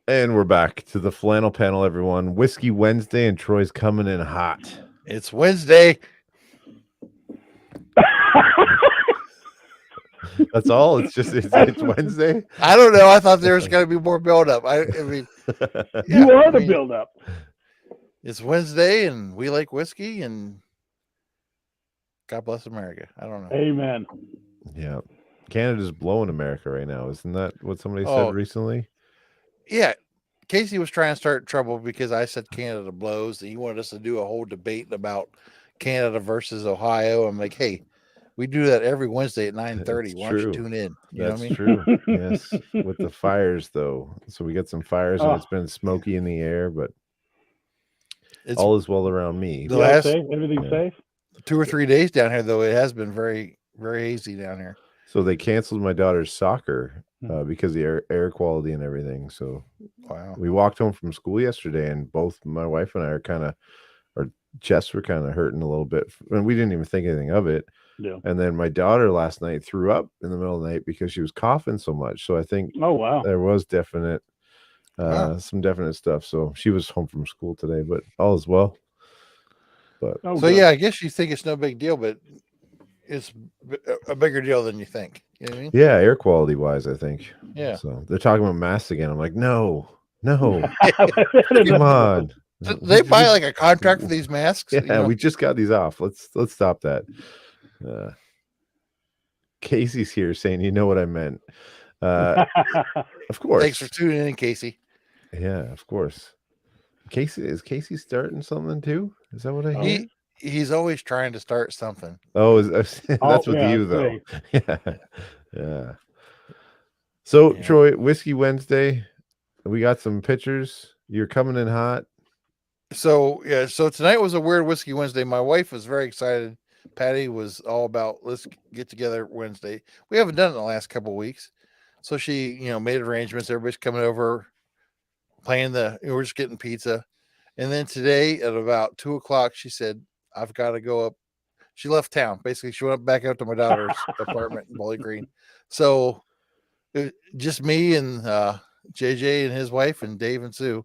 And we're back to the flannel panel, everyone. Whiskey Wednesday, and Troy's coming in hot. It's Wednesday. That's all. It's Wednesday. I don't know. I thought there was going to be more buildup. I mean, you are the buildup. It's Wednesday, and we like whiskey, and God bless America. I don't know. Amen. Yeah, Canada's blowing America right now. Isn't that what somebody said recently? Yeah. Casey was trying to start trouble because I said Canada blows, and he wanted us to do a whole debate about Canada versus Ohio. I'm like, hey, we do that every Wednesday at 9:30. Why don't you tune in? That's true. Yes, with the fires though. So we got some fires, and it's been smoky in the air, but all is well around me. The last everything's safe. 2 or 3 days down here, though, it has been very, very hazy down here. So they canceled my daughter's soccer because of the air quality and everything. So we walked home from school yesterday, and both my wife and I our chests were kind of hurting a little bit, and we didn't even think anything of it. Yeah. And then my daughter last night threw up in the middle of the night because she was coughing so much. So I think there was definite some definite stuff. So she was home from school today, but all is well. But I guess you think it's no big deal, but it's a bigger deal than you think. You know what I mean? Yeah, air quality wise, I think. Yeah. So they're talking about masks again. I'm like, no, come on. They buy like a contract for these masks. Yeah, we just got these off. Let's stop that. Casey's here saying, you know what I meant. Of course. Thanks for tuning in, Casey. Yeah, of course. Is Casey starting something too? Is that what I hear? He's always trying to start something. Oh, that's with you though. Yeah. So Troy, Whiskey Wednesday. We got some pictures. You're coming in hot. So tonight was a weird Whiskey Wednesday. My wife was very excited. Patty was all about let's get together Wednesday. We haven't done it in the last couple of weeks. So she, made arrangements. Everybody's coming over, we're just getting pizza. And then today at about 2:00, she said, I've got to go up. She left town. Basically, she went back out to my daughter's apartment in Bowling Green. So just me and JJ and his wife and Dave and Sue.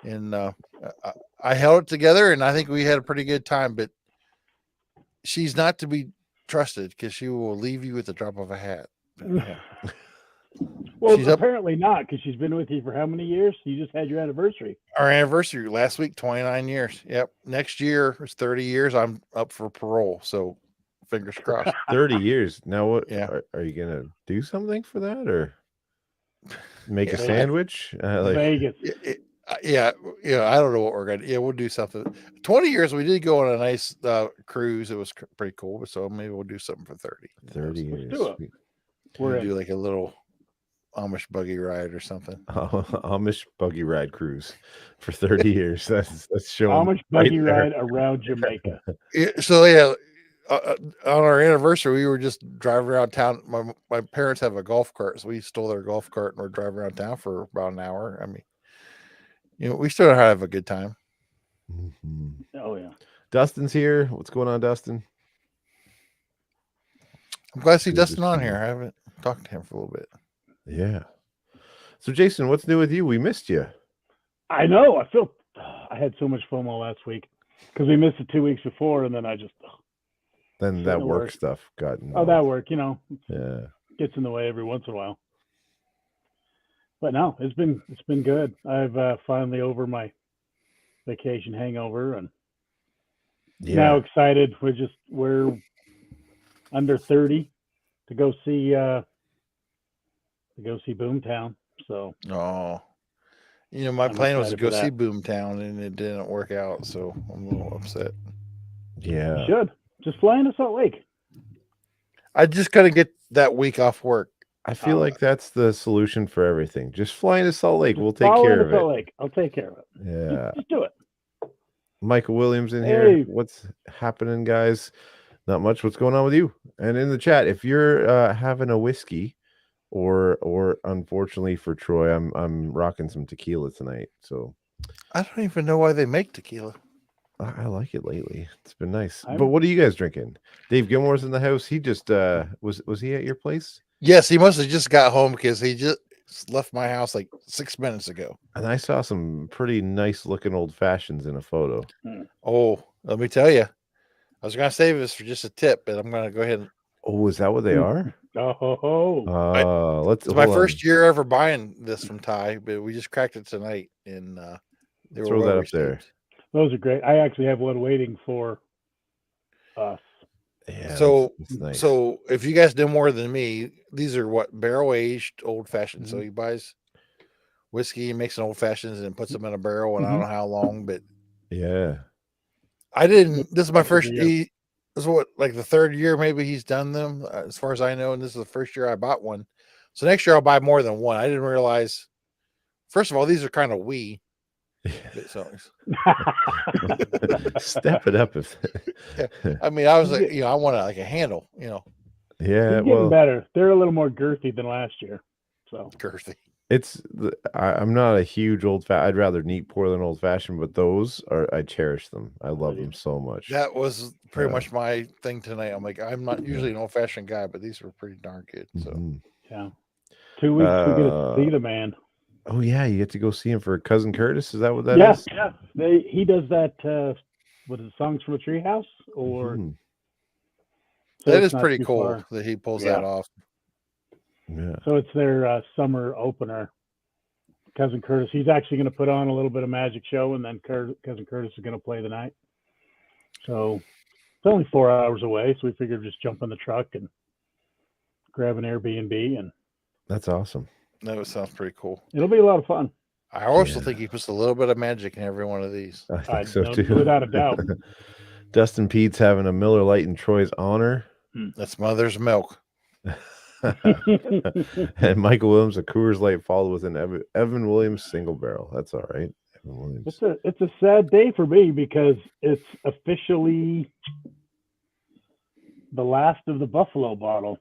And I held it together, and I think we had a pretty good time. But she's not to be trusted because she will leave you at the drop of a hat. Yeah. Well, she's apparently not, because she's been with you for how many years? You just had your anniversary. Our anniversary last week, 29 years. Yep. Next year is 30 years. I'm up for parole. So fingers crossed. 30 years. Now what? Yeah. Are you going to do something for that, or make a sandwich? Vegas. Yeah. I don't know what we're going to do. Yeah, we'll do something. 20 years, we did go on a nice cruise. It was pretty cool. So maybe we'll do something for 30. 30 years. Let's do it. We'll do like a little Amish buggy ride or something. Amish buggy ride cruise for 30 years. That's showing. Amish buggy ride around Jamaica. On our anniversary, we were just driving around town. My parents have a golf cart, so we stole their golf cart and we're driving around town for about an hour. I mean, we still know how to have a good time. Mm-hmm. Oh yeah. Dustin's here. What's going on, Dustin? I'm glad to see Dustin on here. I haven't talked to him for a little bit. Yeah. So, Jason, what's new with you? We missed you. I know. I had so much FOMO last week because we missed it 2 weeks before, and then I just. Then that work stuff got. That work, Yeah. Gets in the way every once in a while. But no, it's been good. I've finally over my vacation hangover, and now excited. We're under 30 to go see Boomtown. So my plan was to go see Boomtown, and it didn't work out, so I'm a little upset. Yeah. You should just fly into Salt Lake. I just gotta get that week off work. I feel like that's the solution for everything. Just fly into Salt Lake. We'll take care of it. Salt Lake. I'll take care of it. Yeah. Just do it. Michael Williams in here. What's happening, guys? Not much. What's going on with you? And in the chat, if you're having a whiskey, or unfortunately for Troy, I'm rocking some tequila tonight. So I don't even know why they make tequila. I like it lately. It's been nice. But what are you guys drinking? Dave Gilmore's in the house. He just was he at your place? Yes, he must have just got home because left my house like 6 minutes ago. And I saw some pretty nice looking old fashions in a photo. Oh, let me tell you, I was going to save this for just a tip, but I'm going to go ahead and. Oh, is that what they are? It's my first year ever buying this from Ty, but we just cracked it tonight, and they were throw well that up received. there. Those are great. I actually have one waiting for us. Yeah. So, that's nice. So if you guys know more than me, these are what barrel aged old fashioned. Mhm. So he buys whiskey, makes an old fashions, and puts them in a barrel, and I don't know how long, but yeah, I didn't. This is my first. year. This is what, like the third year maybe he's done them, as far as I know, and this is the first year I bought one. So next year I'll buy more than one. I didn't realize. First of all, these are kind of wee. So step it up. I mean, I was like, I want like a handle, Yeah, it's getting better. They're a little more girthy than last year. So girthy. I'm not a huge I'd rather neat pour than old fashioned, but those I cherish them. I love them so much. That was pretty much my thing tonight. I'm like, I'm not usually an old fashioned guy, but these were pretty darn good. So yeah, 2 weeks we get to see the man. Oh yeah, you get to go see him for Cousin Curtis. Is that what that is? Yeah. He does that. What is it, Songs from a Treehouse? Or so that is pretty cool far. That he pulls that off. Yeah. So it's their summer opener. Cousin Curtis. He's actually going to put on a little bit of magic show, and then Cousin Curtis is going to play the night. So it's only 4 hours away, so we figured just jump in the truck and grab an Airbnb, and that's awesome. That sounds pretty cool. It'll be a lot of fun. I also think he puts a little bit of magic in every one of these. I think so too, without a doubt. Dustin Pete's having a Miller Lite in Troy's honor. That's Mother's Milk. And Michael Williams, a Coors Light, followed with an Evan Williams single barrel. That's all right. Evan Williams. It's a sad day for me because it's officially the last of the Buffalo bottle.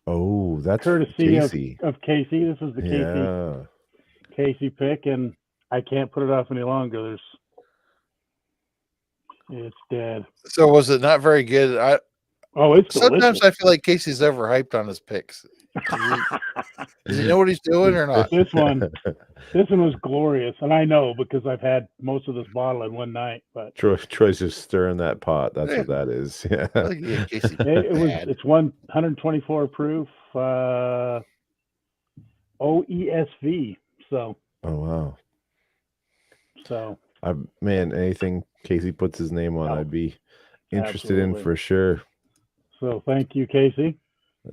Oh, that's courtesy Casey. Of Casey. This is the Casey pick, and I can't put it off any longer. It's dead. So was it not very good? It's sometimes delicious. I feel like Casey's overhyped on his picks. Does he know what he's doing or not? This one was glorious, and I know because I've had most of this bottle in one night. But Troy's just stirring that pot. That's what that is. Yeah. Casey, it's 124 proof OESV. So. Oh wow. So. Anything Casey puts his name on, I'd be interested in for sure. So thank you, Casey.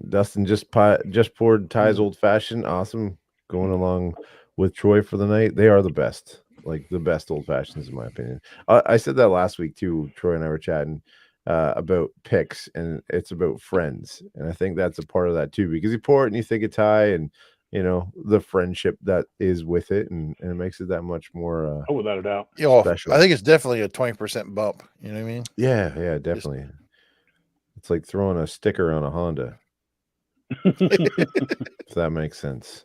Dustin just poured Ty's Old Fashioned. Awesome. Going along with Troy for the night. They are the best, like the best old fashions in my opinion. I said that last week too. Troy and I were chatting about picks, and it's about friends, and I think that's a part of that too, because you pour it and you think of Ty, and the friendship that is with it, and it makes it that much more without a doubt special. I think it's definitely a 20% bump. You know what I mean? Yeah, definitely. It's like throwing a sticker on a Honda. If that makes sense.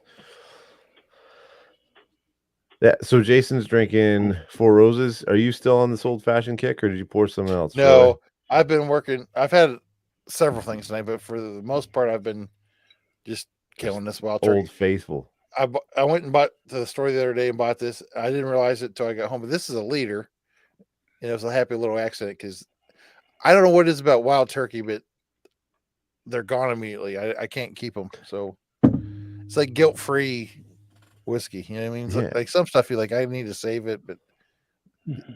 Yeah, so Jason's drinking Four Roses. Are you still on this old fashioned kick, or did you pour something else? No, I've been working. I've had several things tonight, but for the most part, I've been just killing this Wild Turkey. Old Faithful. I went and bought to the store the other day and bought this. I didn't realize it until I got home, but this is a liter, and it was a happy little accident because I don't know what it is about Wild Turkey, but they're gone immediately. I can't keep them. So it's like guilt-free whiskey. You know what I mean? It's like some stuff you like, I need to save it, but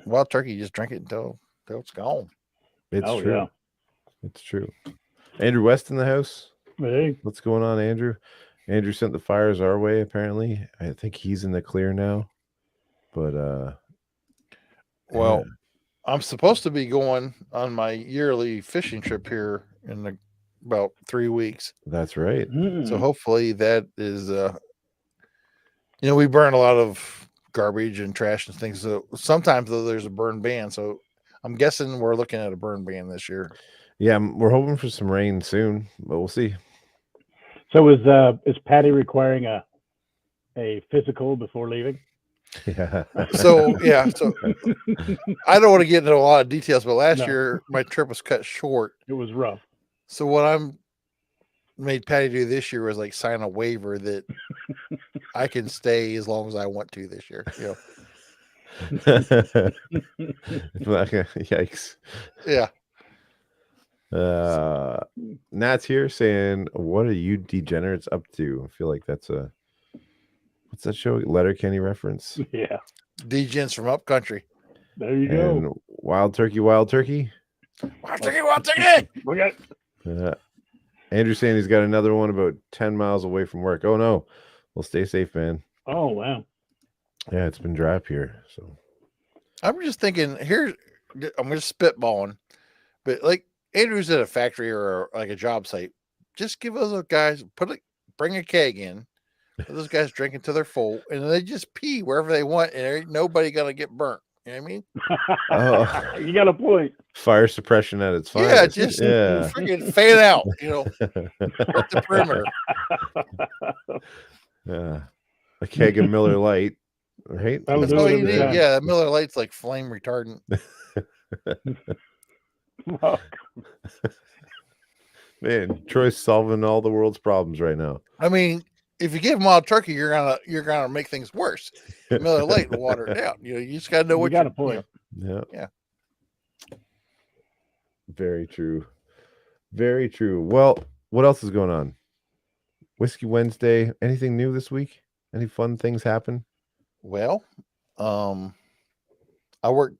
Wild Turkey, you just drink it until it's gone. It's true. Yeah. It's true. Andrew West in the house. Hey. What's going on, Andrew? Andrew sent the fires our way, apparently. I think he's in the clear now. But well, I'm supposed to be going on my yearly fishing trip here in about 3 weeks. That's right. So hopefully that is we burn a lot of garbage and trash and things. So sometimes though there's a burn ban. So I'm guessing we're looking at a burn ban this year. Yeah, we're hoping for some rain soon, but we'll see. So is Patty requiring a physical before leaving? Yeah. So I don't want to get into a lot of details, but last year my trip was cut short. It was rough. So what I'm made Patty do this year was like sign a waiver that I can stay as long as I want to this year. Yikes. Yeah. Nat's here saying, "What are you degenerates up to?" I feel like that's what's that show? Letterkenny reference. Yeah. Degens from up country. There you and go. Wild Turkey, Wild Turkey. Wild turkey, wild turkey. We got. Andrew's saying he's got another one about 10 miles away from work. Oh no. Well, stay safe, man. Oh wow. Yeah, it's been dry up here. So I'm just thinking I'm just spitballing, but like Andrew's at a factory or like a job site. Just give those guys bring a keg in. Let those guys drinking to their full, and they just pee wherever they want, and there ain't nobody gonna get burnt. You know what I mean? oh, You got a point. fire suppression at its Yeah, finest. just Yeah. freaking fan out, at the perimeter. Yeah. A keg of Miller Lite, right? That's all you need. Yeah, Miller Lite's like flame retardant. Man, Troy's solving all the world's problems right now. I mean, if you give them wild turkey, you're gonna make things worse. Miller Lite will water it down. You just gotta know what you got a point. Yeah. Very true. Very true. Well, what else is going on? Whiskey Wednesday. Anything new this week? Any fun things happen? Well, I work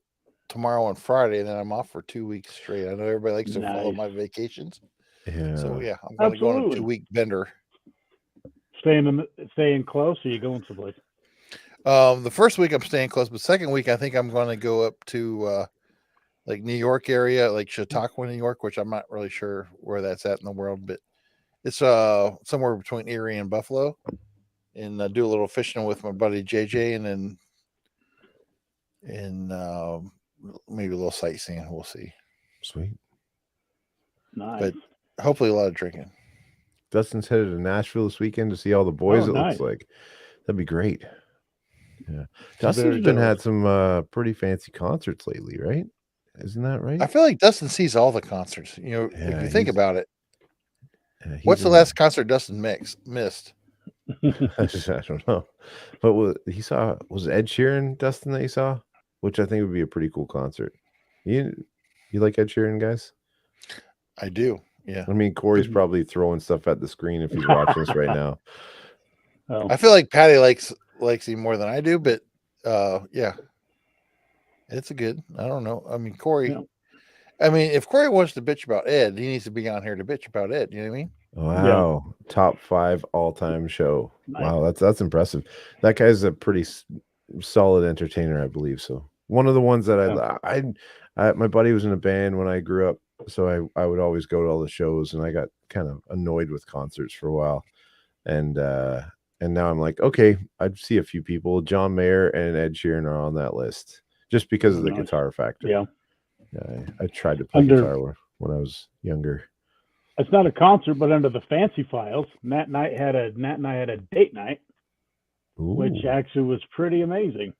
tomorrow and Friday, and then I'm off for 2 weeks straight. I know everybody likes to follow my vacations. Yeah. So yeah, I'm going to go on a 2-week bender. Staying close, or you going someplace? The first week I'm staying close, but second week I think I'm going to go up to like New York area, like Chautauqua, New York, which I'm not really sure where that's at in the world, but it's somewhere between Erie and Buffalo, and do a little fishing with my buddy JJ, and then maybe a little sightseeing. We'll see. Sweet. Nice. But hopefully a lot of drinking. Dustin's headed to Nashville this weekend to see all the boys. Oh, it nice. looks like that'd be great. Yeah, Dustin's been had some pretty fancy concerts lately, right? Isn't that right? I feel like Dustin sees all the concerts. If you think about it. What's the last concert Dustin missed? I don't know. But was Ed Sheeran, Dustin, that you saw? Which I think would be a pretty cool concert. You like Ed Sheeran, guys? I do. Yeah. I mean, Corey's probably throwing stuff at the screen if he's watching this right now. Oh. I feel like Patty likes him more than I do, but yeah. It's a good. I don't know. I mean, Corey. Yeah. I mean, if Corey wants to bitch about Ed, he needs to be on here to bitch about Ed. You know what I mean? Wow. Yeah. Top 5 all-time show. Nice. Wow, that's impressive. That guy's a pretty solid entertainer, I believe. So one of the ones that I my buddy was in a band when I grew up, so I would always go to all the shows, and I got kind of annoyed with concerts for a while, and now I'm like, okay, I'd see a few people. John Mayer and Ed Sheeran are on that list just because of the guitar factor. Yeah. I tried to play guitar when I was younger. It's not a concert, but under the fancy files, Nat and I had a date night, which actually was pretty amazing.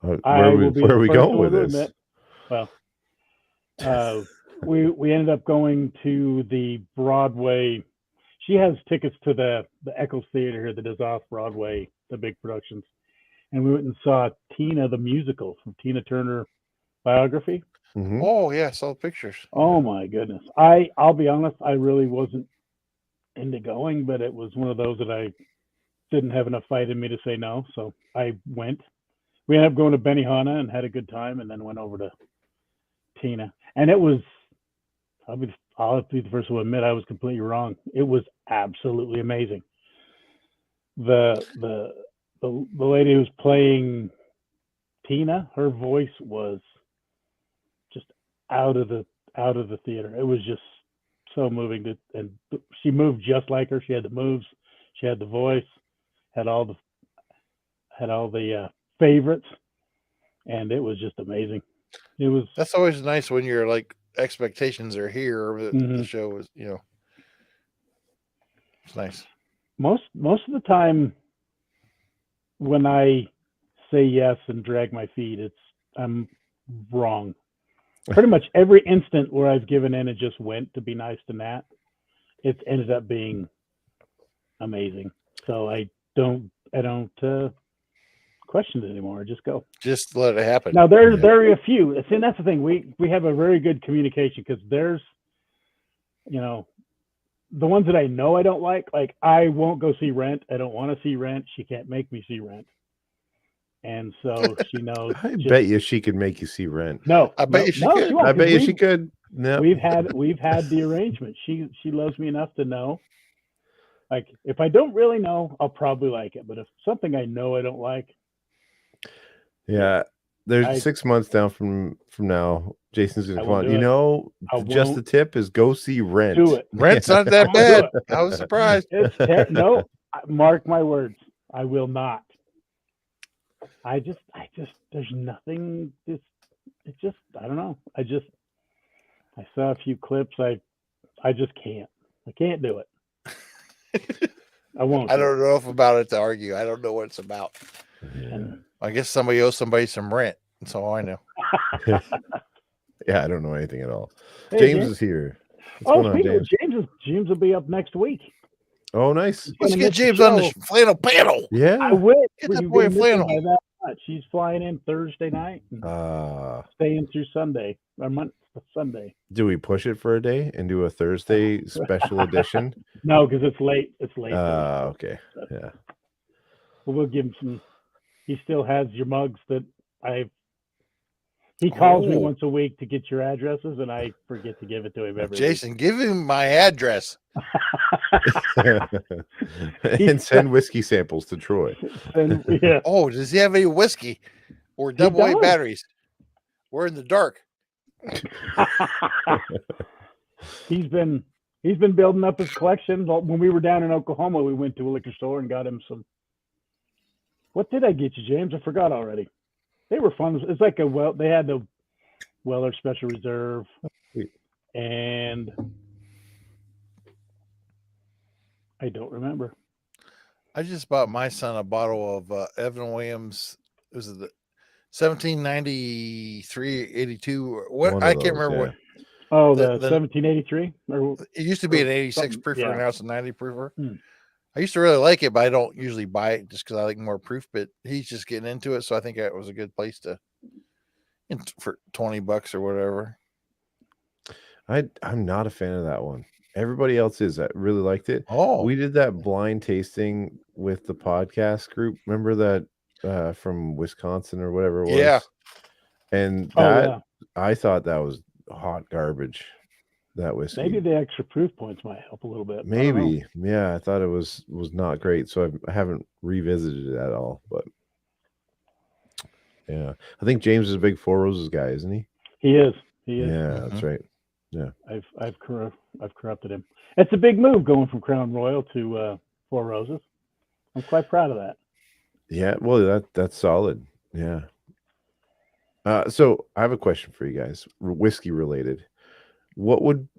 Where are we going with this? Admit, well, we ended up going to the Broadway. She has tickets to the Eccles Theater here that is off Broadway, the big productions, and we went and saw Tina the musical from Tina Turner biography. Mm-hmm. Oh yeah, I saw pictures. Oh my goodness! I'll be honest, I really wasn't into going, but it was one of those that I didn't have enough fight in me to say no, so I went. We ended up going to Benihana and had a good time, and then went over to Tina, and it was. I'll have to be the first one to admit I was completely wrong. It was absolutely amazing. The lady who was playing Tina, her voice was just out of the theater. It was just so moving, and she moved just like her. She had the moves, she had the voice, had all the favorites, and it was just amazing. That's always nice when you're like expectations are here. The show is, it's nice. Most of the time when I say yes and drag my feet, I'm wrong. Pretty much every instant where I've given in and just went to be nice to Nat, it's ended up being amazing. So I don't question it anymore. I just go. Just let it happen. Now there are a few. And that's the thing. We have a very good communication because there's, the ones that I know I don't like I won't go see Rent. I don't want to see Rent. She can't make me see Rent. And so she knows. I bet you she could make you see Rent. No, I bet you she could. She won't, I bet you she could. No. We've had the arrangement. She loves me enough to know. Like if I don't really know, I'll probably like it. But if something I know I don't like. Yeah. There's 6 months down from now. Jason's gonna come on. Just the tip is go see Rent. Do it. Rent's not that bad. I was surprised. No, mark my words. I will not. I just there's nothing. It's just I don't know. I saw a few clips. I just can't. I can't do it. I won't. I don't know enough about it to argue. I don't know what it's about. Yeah. I guess somebody owes somebody some rent. That's all I know. Yeah, I don't know anything at all. Hey, James is here. What's speaking of James will be up next week. Oh, nice. Let's get James on the flannel panel. Yeah. I wish. Get that boy a flannel. She's flying in Thursday night. Staying through Sunday or Sunday. Do we push it for a day and do a Thursday special edition? No, because it's late. It's late. Okay. Yeah. Well, we'll give him some. He still has your mugs that He calls me once a week to get your addresses, and I forget to give it to him every Jason, week. give him my address. And send whiskey samples to Troy. Yeah. Oh, does he have any whiskey or double A batteries? We're in the dark. He's been building up his collection. When we were down in Oklahoma, we went to a liquor store and got him some. What did I get you, James? I forgot already. They were fun. It's like they had the Weller Special Reserve, and I don't remember. I just bought my son a bottle of Evan Williams. Was it the 1793, 82? What? I can't remember what. Oh, the 1783? It used to be an 86 proofer, and now it's a 90 proofer. I used to really like it, but I don't usually buy it just because I like more proof. But he's just getting into it, so I think that was a good place to for $20 or whatever. I'm not a fan of that one. Everybody else is. I really liked it. Oh, we did that blind tasting with the podcast group. Remember that from Wisconsin or whatever it was? Yeah. And that I thought that was hot garbage. That whiskey. Maybe the extra proof points might help a little bit. Maybe. Yeah, I thought it was not great, so I haven't revisited it at all. But yeah, I think James is a big Four Roses guy, isn't he? He is. Yeah, that's right. Yeah, I've corrupted him. It's a big move going from Crown Royal to Four Roses. I'm quite proud of that. Yeah, well, that's solid. Yeah. So I have a question for you guys, whiskey related. I'm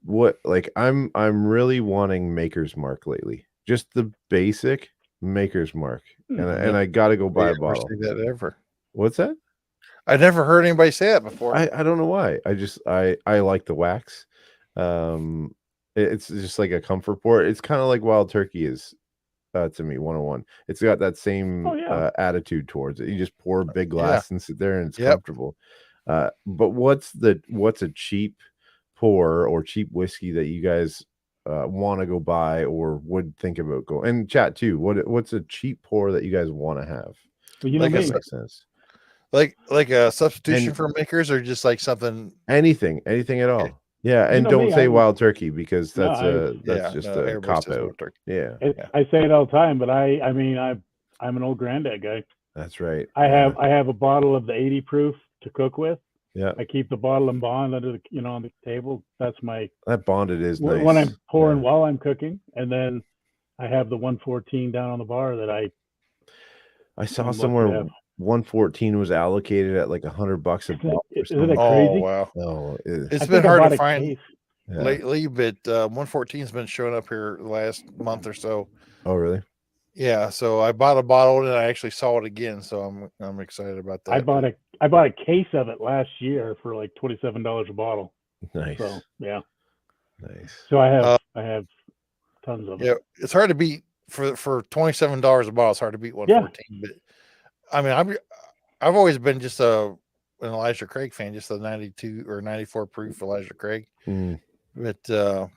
really wanting Maker's Mark lately. Just the basic Maker's Mark, and I got to go buy a bottle. That ever? What's that? I never heard anybody say that before. I don't know why. I like the wax. It's just like a comfort pour. It's kind of like Wild Turkey is to me 101. It's got that same attitude towards it. You just pour a big glass and sit there, and it's comfortable. But what's a cheap pour or cheap whiskey that you guys want to go buy or would think about going and chat too? What's a cheap pour that you guys want to have? Well, you know, makes sense. Like a substitution for Makers, or just like something anything at all. Yeah, and don't say Wild Turkey because that's just a cop out. Yeah. I say it all the time, but I mean I'm an old granddad guy. That's right. I have a bottle of the 80 proof to cook with. Yeah. I keep the bottle and bond under the on the table. That's my bonded is nice when I'm pouring while I'm cooking, and then I have the 114 down on the bar that I saw somewhere 114 was allocated at like $100 a bottle. Isn't it crazy? Oh wow! No, it's been hard to find lately, but 114 has been showing up here the last month or so. Oh really? Yeah. So I bought a bottle and I actually saw it again. So I'm excited about that. I bought a case of it last year for like $27 a bottle. Nice. So yeah. Nice. So I have tons of it. Yeah, it's hard to beat for $27 a bottle, it's hard to beat 114. But I mean, I've always been just an Elijah Craig fan, just a 92 or 94 proof Elijah Craig. But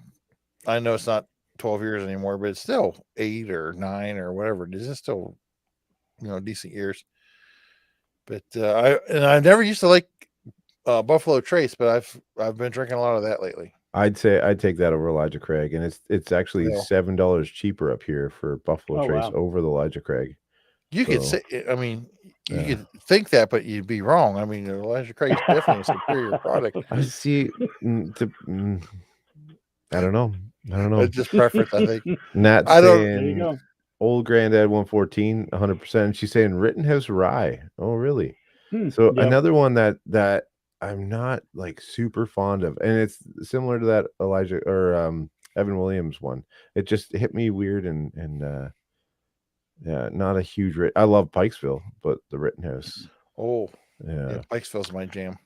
I know it's not 12 years anymore, but it's still 8 or 9 or whatever it is. It's still, decent years. But I never used to like Buffalo Trace, but I've been drinking a lot of that lately. I'd say I'd take that over Elijah Craig, and it's actually $7 cheaper up here for Buffalo Trace over the Elijah Craig. You could say, I mean, you could think that, but you'd be wrong. I mean, Elijah Craig is definitely a superior product. I see. I don't know. It's just preference, I think. Nat's saying Old Granddad 114, 100%. She's saying Rittenhouse Rye. Oh, really? So another one that I'm not like super fond of, and it's similar to that Elijah or Evan Williams one. It just hit me weird and not a huge. I love Pikesville, but the Rittenhouse. Oh, yeah, Pikesville's my jam.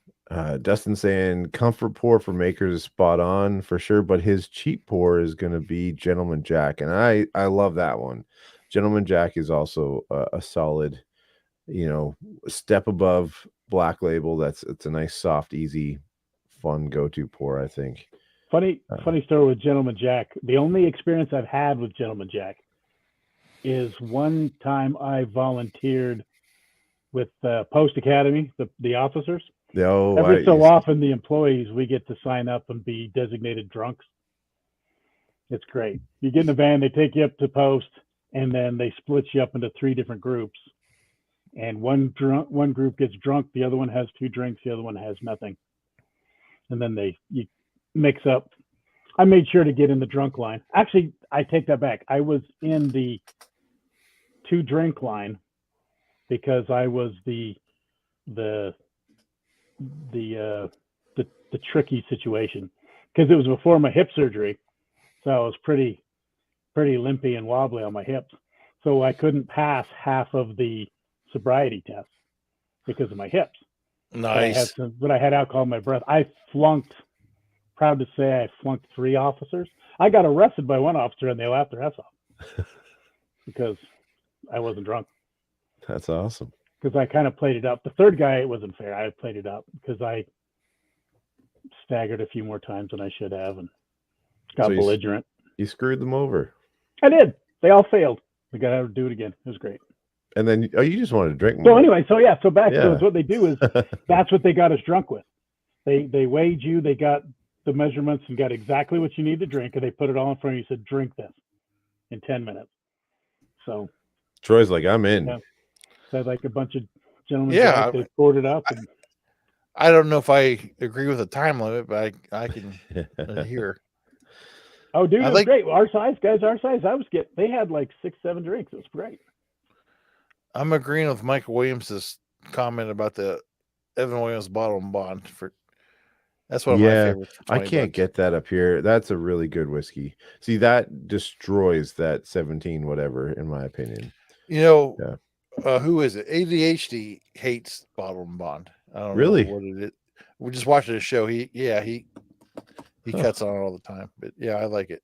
Dustin saying comfort pour for makers is spot on for sure, but his cheap pour is going to be Gentleman Jack, and I love that one. Gentleman Jack is also a solid, step above Black Label. It's a nice, soft, easy, fun go-to pour, I think. Funny story with Gentleman Jack. The only experience I've had with Gentleman Jack is one time I volunteered with Post Academy, the officers. Every so often, the employees, we get to sign up and be designated drunks. It's great. You get in the van, they take you up to Post, and then they split you up into 3 different groups. And one group gets drunk, the other one has 2 drinks, the other one has nothing. And then you mix up. I made sure to get in the drunk line. Actually, I take that back. I was in the 2 drink line because I was the tricky situation, because it was before my hip surgery, so I was pretty limpy and wobbly on my hips, so I couldn't pass half of the sobriety tests because of my hips. Nice. But I had alcohol in my breath. I flunked. Proud to say I flunked 3 officers. I got arrested by one officer and they laughed their ass off because I wasn't drunk. That's awesome. Because I kind of played it up. The third guy, it wasn't fair. I played it up because I staggered a few more times than I should have and got belligerent. You screwed them over. I did. They all failed. We got to do it again. It was great. And then, you just wanted to drink more. So anyway, so back to what they do is that's what they got us drunk with. They weighed you. They got the measurements and got exactly what you need to drink, and they put it all in front of you. Said, drink this in 10 minutes. So Troy's like, I'm in. Yeah. Said like a bunch of gentlemen. Yeah, they poured it up. And I don't know if I agree with the time limit, but I can hear. Oh, dude, it was great. Our size, they had like 6-7 drinks. It was great. I'm agreeing with Michael Williams' comment about the Evan Williams Bottle and Bond. That's one of my favorites. I can't get that up here. That's a really good whiskey. See, that destroys that 17 whatever, in my opinion. Who is it? ADHD hates Bottle and Bond. I don't know what it is. We just watched a show. He cuts on it all the time. But yeah, I like it.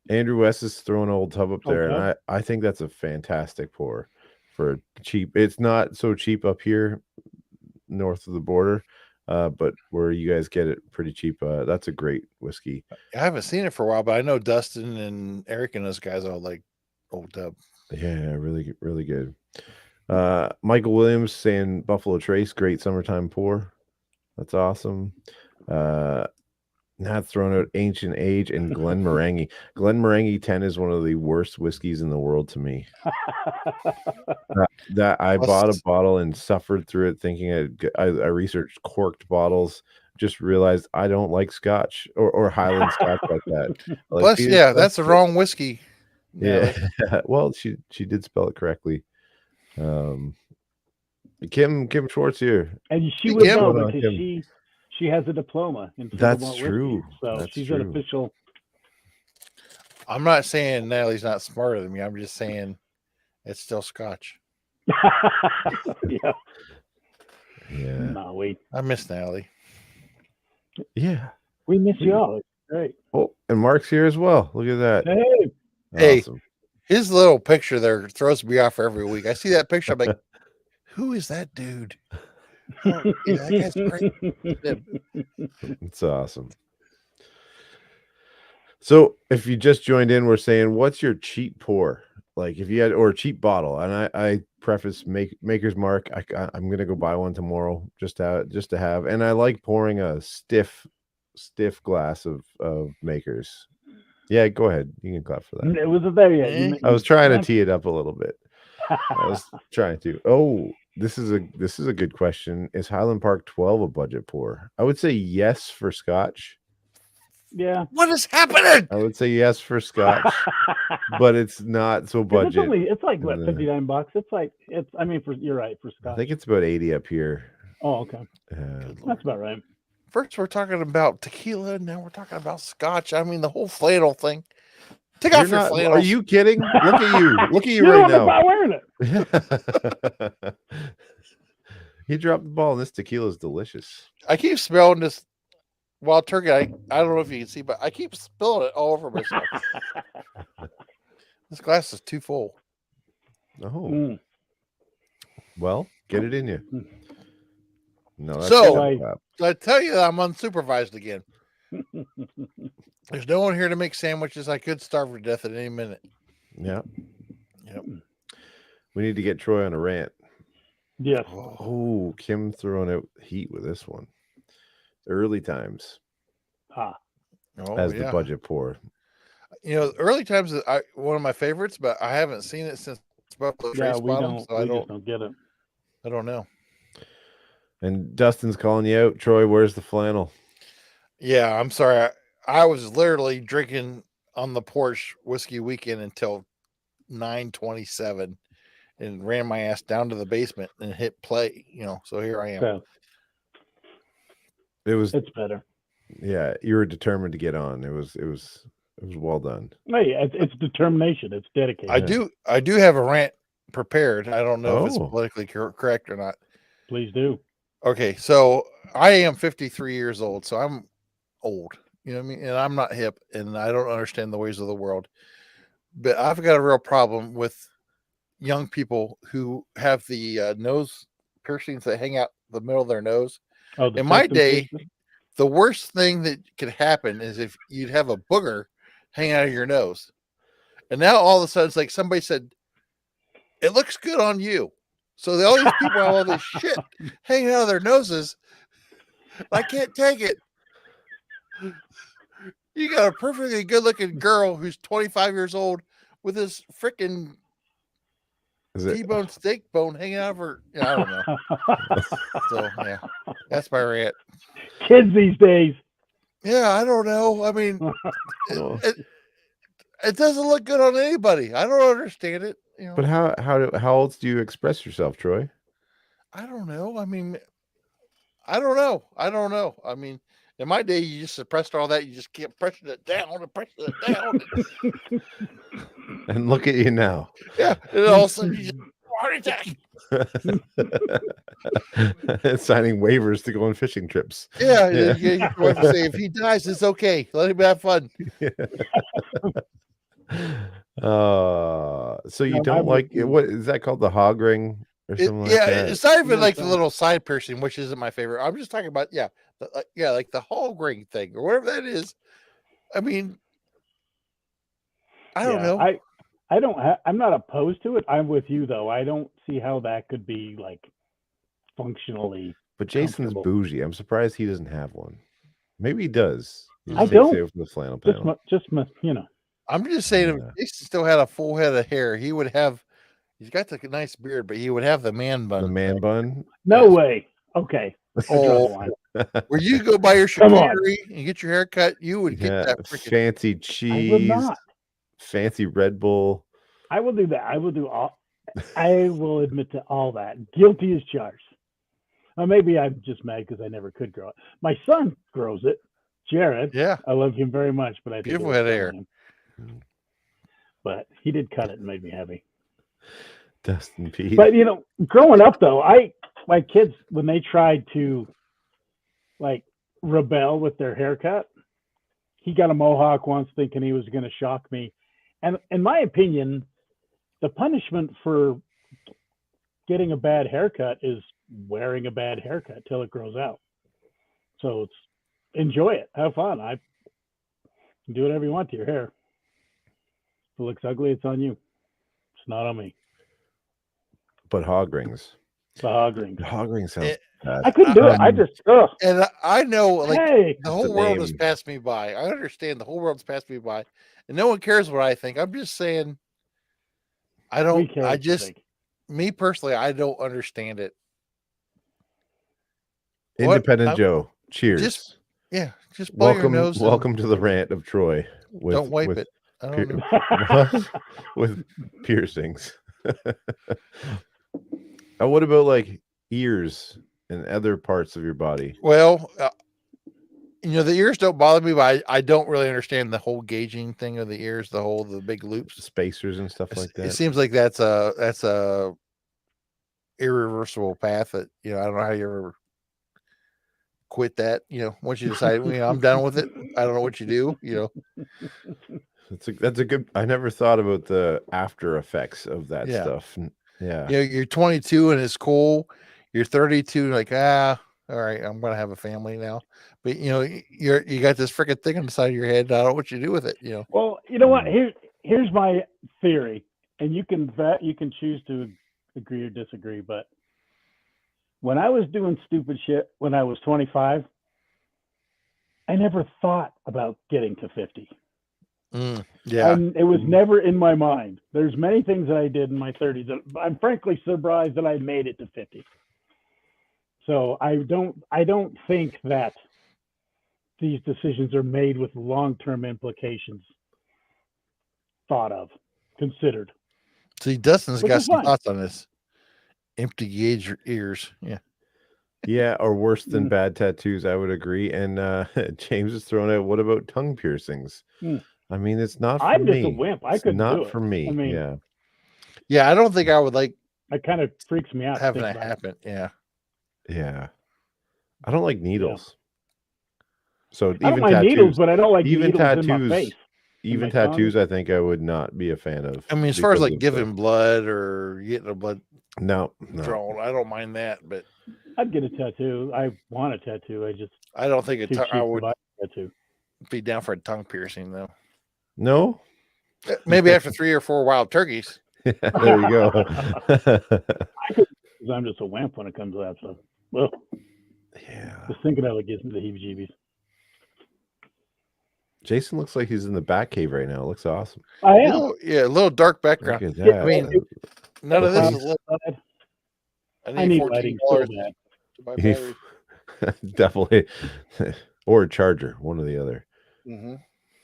Andrew West is throwing Old Tub up there, and I think that's a fantastic pour for cheap. It's not so cheap up here north of the border, but where you guys get it pretty cheap. That's a great whiskey. I haven't seen it for a while, but I know Dustin and Eric and those guys all like Old Tub. Yeah, really, really good. Michael Williams saying Buffalo Trace, great summertime pour. That's awesome. Not throwing out Ancient Age and Glenmorangie. Glenmorangie 10 is one of the worst whiskeys in the world to me. That I bought a bottle and suffered through it, thinking I researched corked bottles. Just realized I don't like Scotch or Highland Scotch like that. Plus, that's the wrong whiskey. Yeah. Well, she did spell it correctly. Kim Schwartz here, and she would know because she has a diploma in that's true whiskey, so that's she's true. An official. I'm not saying Natalie's not smarter than me. I'm just saying it's still Scotch. Yeah. No, I miss Natalie. Yeah, we miss you all. It's great. Oh, and Mark's here as well. Look at that. Hey. Awesome. His little picture there throws me off every week. I see that picture, I'm like, who is that dude? Oh, yeah, that guy's great. It's awesome. So if you just joined in, we're saying, what's your cheap pour? Like if you had, or a cheap bottle, and I preface Maker's Mark. I'm gonna go buy one tomorrow just to have, and I like pouring a stiff glass of Maker's. Yeah, go ahead. You can clap for that. It wasn't there yet. I was trying to tee it up a little bit. I was trying to. Oh, this is a good question. Is Highland Park 12 a budget pour? I would say yes for Scotch. Yeah. What is happening? I would say yes for Scotch, but it's not so budget. It's like what, $59? You're right, for Scotch. I think it's about 80 up here. Oh, okay. That's about right. First we're talking about tequila, now we're talking about Scotch. I mean, the whole flannel thing. Take off your flannel. Are you kidding? Look at you. Look at you You're right now. not wearing it. He dropped the ball, and this tequila is delicious. I keep smelling this wild turkey. I don't know if you can see, but I keep spilling it all over myself. This glass is too full. Oh. Well, get it in you. No, that's so I tell you that I'm unsupervised again. There's no one here to make sandwiches. I could starve to death at any minute. Yeah. Yep. We need to get Troy on a rant. Yes. Oh, Kim throwing out heat with this one. Early times. As the budget pour. You know, early times is one of my favorites, but I haven't seen it since Buffalo Trace Bottom, so I don't get it. I don't know. And Dustin's calling you out. Troy, where's the flannel? Yeah, I'm sorry. I was literally drinking on the porch whiskey weekend until 9:27 and ran my ass down to the basement and hit play, so here I am. It's better. Yeah, you were determined to get on. It was well done. Hey, it's determination. It's dedication. I do have a rant prepared. I don't know if it's politically correct or not. Please do. Okay, so I am 53 years old, so I'm old. You know what I mean? And I'm not hip, and I don't understand the ways of the world. But I've got a real problem with young people who have the nose piercings that hang out the middle of their nose. In my day, the worst thing that could happen is if you'd have a booger hang out of your nose. And now all of a sudden, it's like somebody said, it looks good on you. So all these people have all this shit hanging out of their noses. I can't take it. You got a perfectly good-looking girl who's 25 years old with this freaking T-bone steak bone hanging out of her. I don't know. So, yeah, that's my rant. Kids these days. Yeah, I don't know. I mean, it doesn't look good on anybody. I don't understand it. But how else do you express yourself, Troy? I don't know. I mean, I don't know. I mean, in my day, you just suppressed all that. You just kept pressing it down and pressing it down. And look at you now. Yeah. And all of a sudden, you just heart attack. Signing waivers to go on fishing trips. Yeah. You have to say, if he dies, it's okay. Let him have fun. So you don't like it? What is that called? The hog ring or something like that? It's not even like the little side piercing, which isn't my favorite. I'm just talking about like the hog ring thing or whatever that is. I mean, I don't know. I'm not opposed to it. I'm with you though. I don't see how that could be like functionally. But Jason's bougie. I'm surprised he doesn't have one. Maybe he does. I don't. From the flannel panel. Just I'm just saying, if Jason still had a full head of hair, he would have. He's got the nice beard, but he would have the man bun. The man bun? No way. Okay. Oh, where you go buy your charcuterie and get your hair cut, you would get that freaking fancy cheese. I would not. Fancy Red Bull. I will do that. I will do all. I will admit to all that. Guilty as charged. Maybe I'm just mad because I never could grow it. My son grows it. Jared. Yeah. I love him very much, but I think beautiful head of hair. But he did cut it and made me happy. Dustin Pete. But growing up though, my kids, when they tried to like rebel with their haircut, he got a mohawk once thinking he was going to shock me. And in my opinion, the punishment for getting a bad haircut is wearing a bad haircut till it grows out. So it's enjoy it, have fun. I do whatever you want to your hair. If it looks ugly, it's on you. It's not on me. But hog rings. The hog rings. The hog ring sounds bad. I couldn't do it. I just and I know like hey, the whole world has passed me by. I understand the whole world's passed me by, and no one cares what I think. I'm just saying I don't me personally, I don't understand it. Independent Joe. Cheers. Just blow your nose. Welcome to the rant of Troy. Don't wipe it. I don't know. With piercings. What about like ears and other parts of your body? Well, the ears don't bother me, but I don't really understand the whole gauging thing of the ears, the big loops, spacers and stuff like that. It seems like that's a irreversible path that, I don't know how you ever quit that, once you decide, I'm done with it. I don't know what you do, That's a good, I never thought about the after effects of that stuff. Yeah. You're 22 and it's cool. You're 32, like, all right, I'm going to have a family now. But, you got this freaking thing on the side of your head. I don't know what you do with it, Well, you know what? Here's my theory, and you can choose to agree or disagree. But when I was doing stupid shit when I was 25, I never thought about getting to 50. Yeah, and it was never in my mind. There's many things that I did in my 30s that I'm frankly surprised that I made it to 50. So I don't think that these decisions are made with long-term implications thought of, considered. See, Dustin's got some thoughts on this. Empty gauge your ears. Yeah, or worse than bad tattoos, I would agree. And James is throwing out, what about tongue piercings? I mean, it's not for me. I'm just a wimp. I couldn't do it. Not for me. I mean, yeah, I don't think I would like. It kind of freaks me out having that happen. Yeah. I don't like needles. So I don't mind needles, but I don't like even needles tattoos. In my face. Even tattoos, I think I would not be a fan of. I mean, as far as like giving blood or getting a blood no. drawn, I don't mind that. But I'd get a tattoo. I want a tattoo. I don't think I would tattoo. Be down for a tongue piercing though. No, maybe after 3 or 4 wild turkeys. Yeah, there you go. I'm just a wimp when it comes to that stuff. Well, yeah. Just thinking of it gives me the heebie-jeebies. Jason looks like he's in the Batcave right now. It looks awesome. I am. A little dark background. Look at that. I mean, none of this is. I need lighting so bad. To buy batteries. Definitely, or a charger, one or the other. Mm-hmm.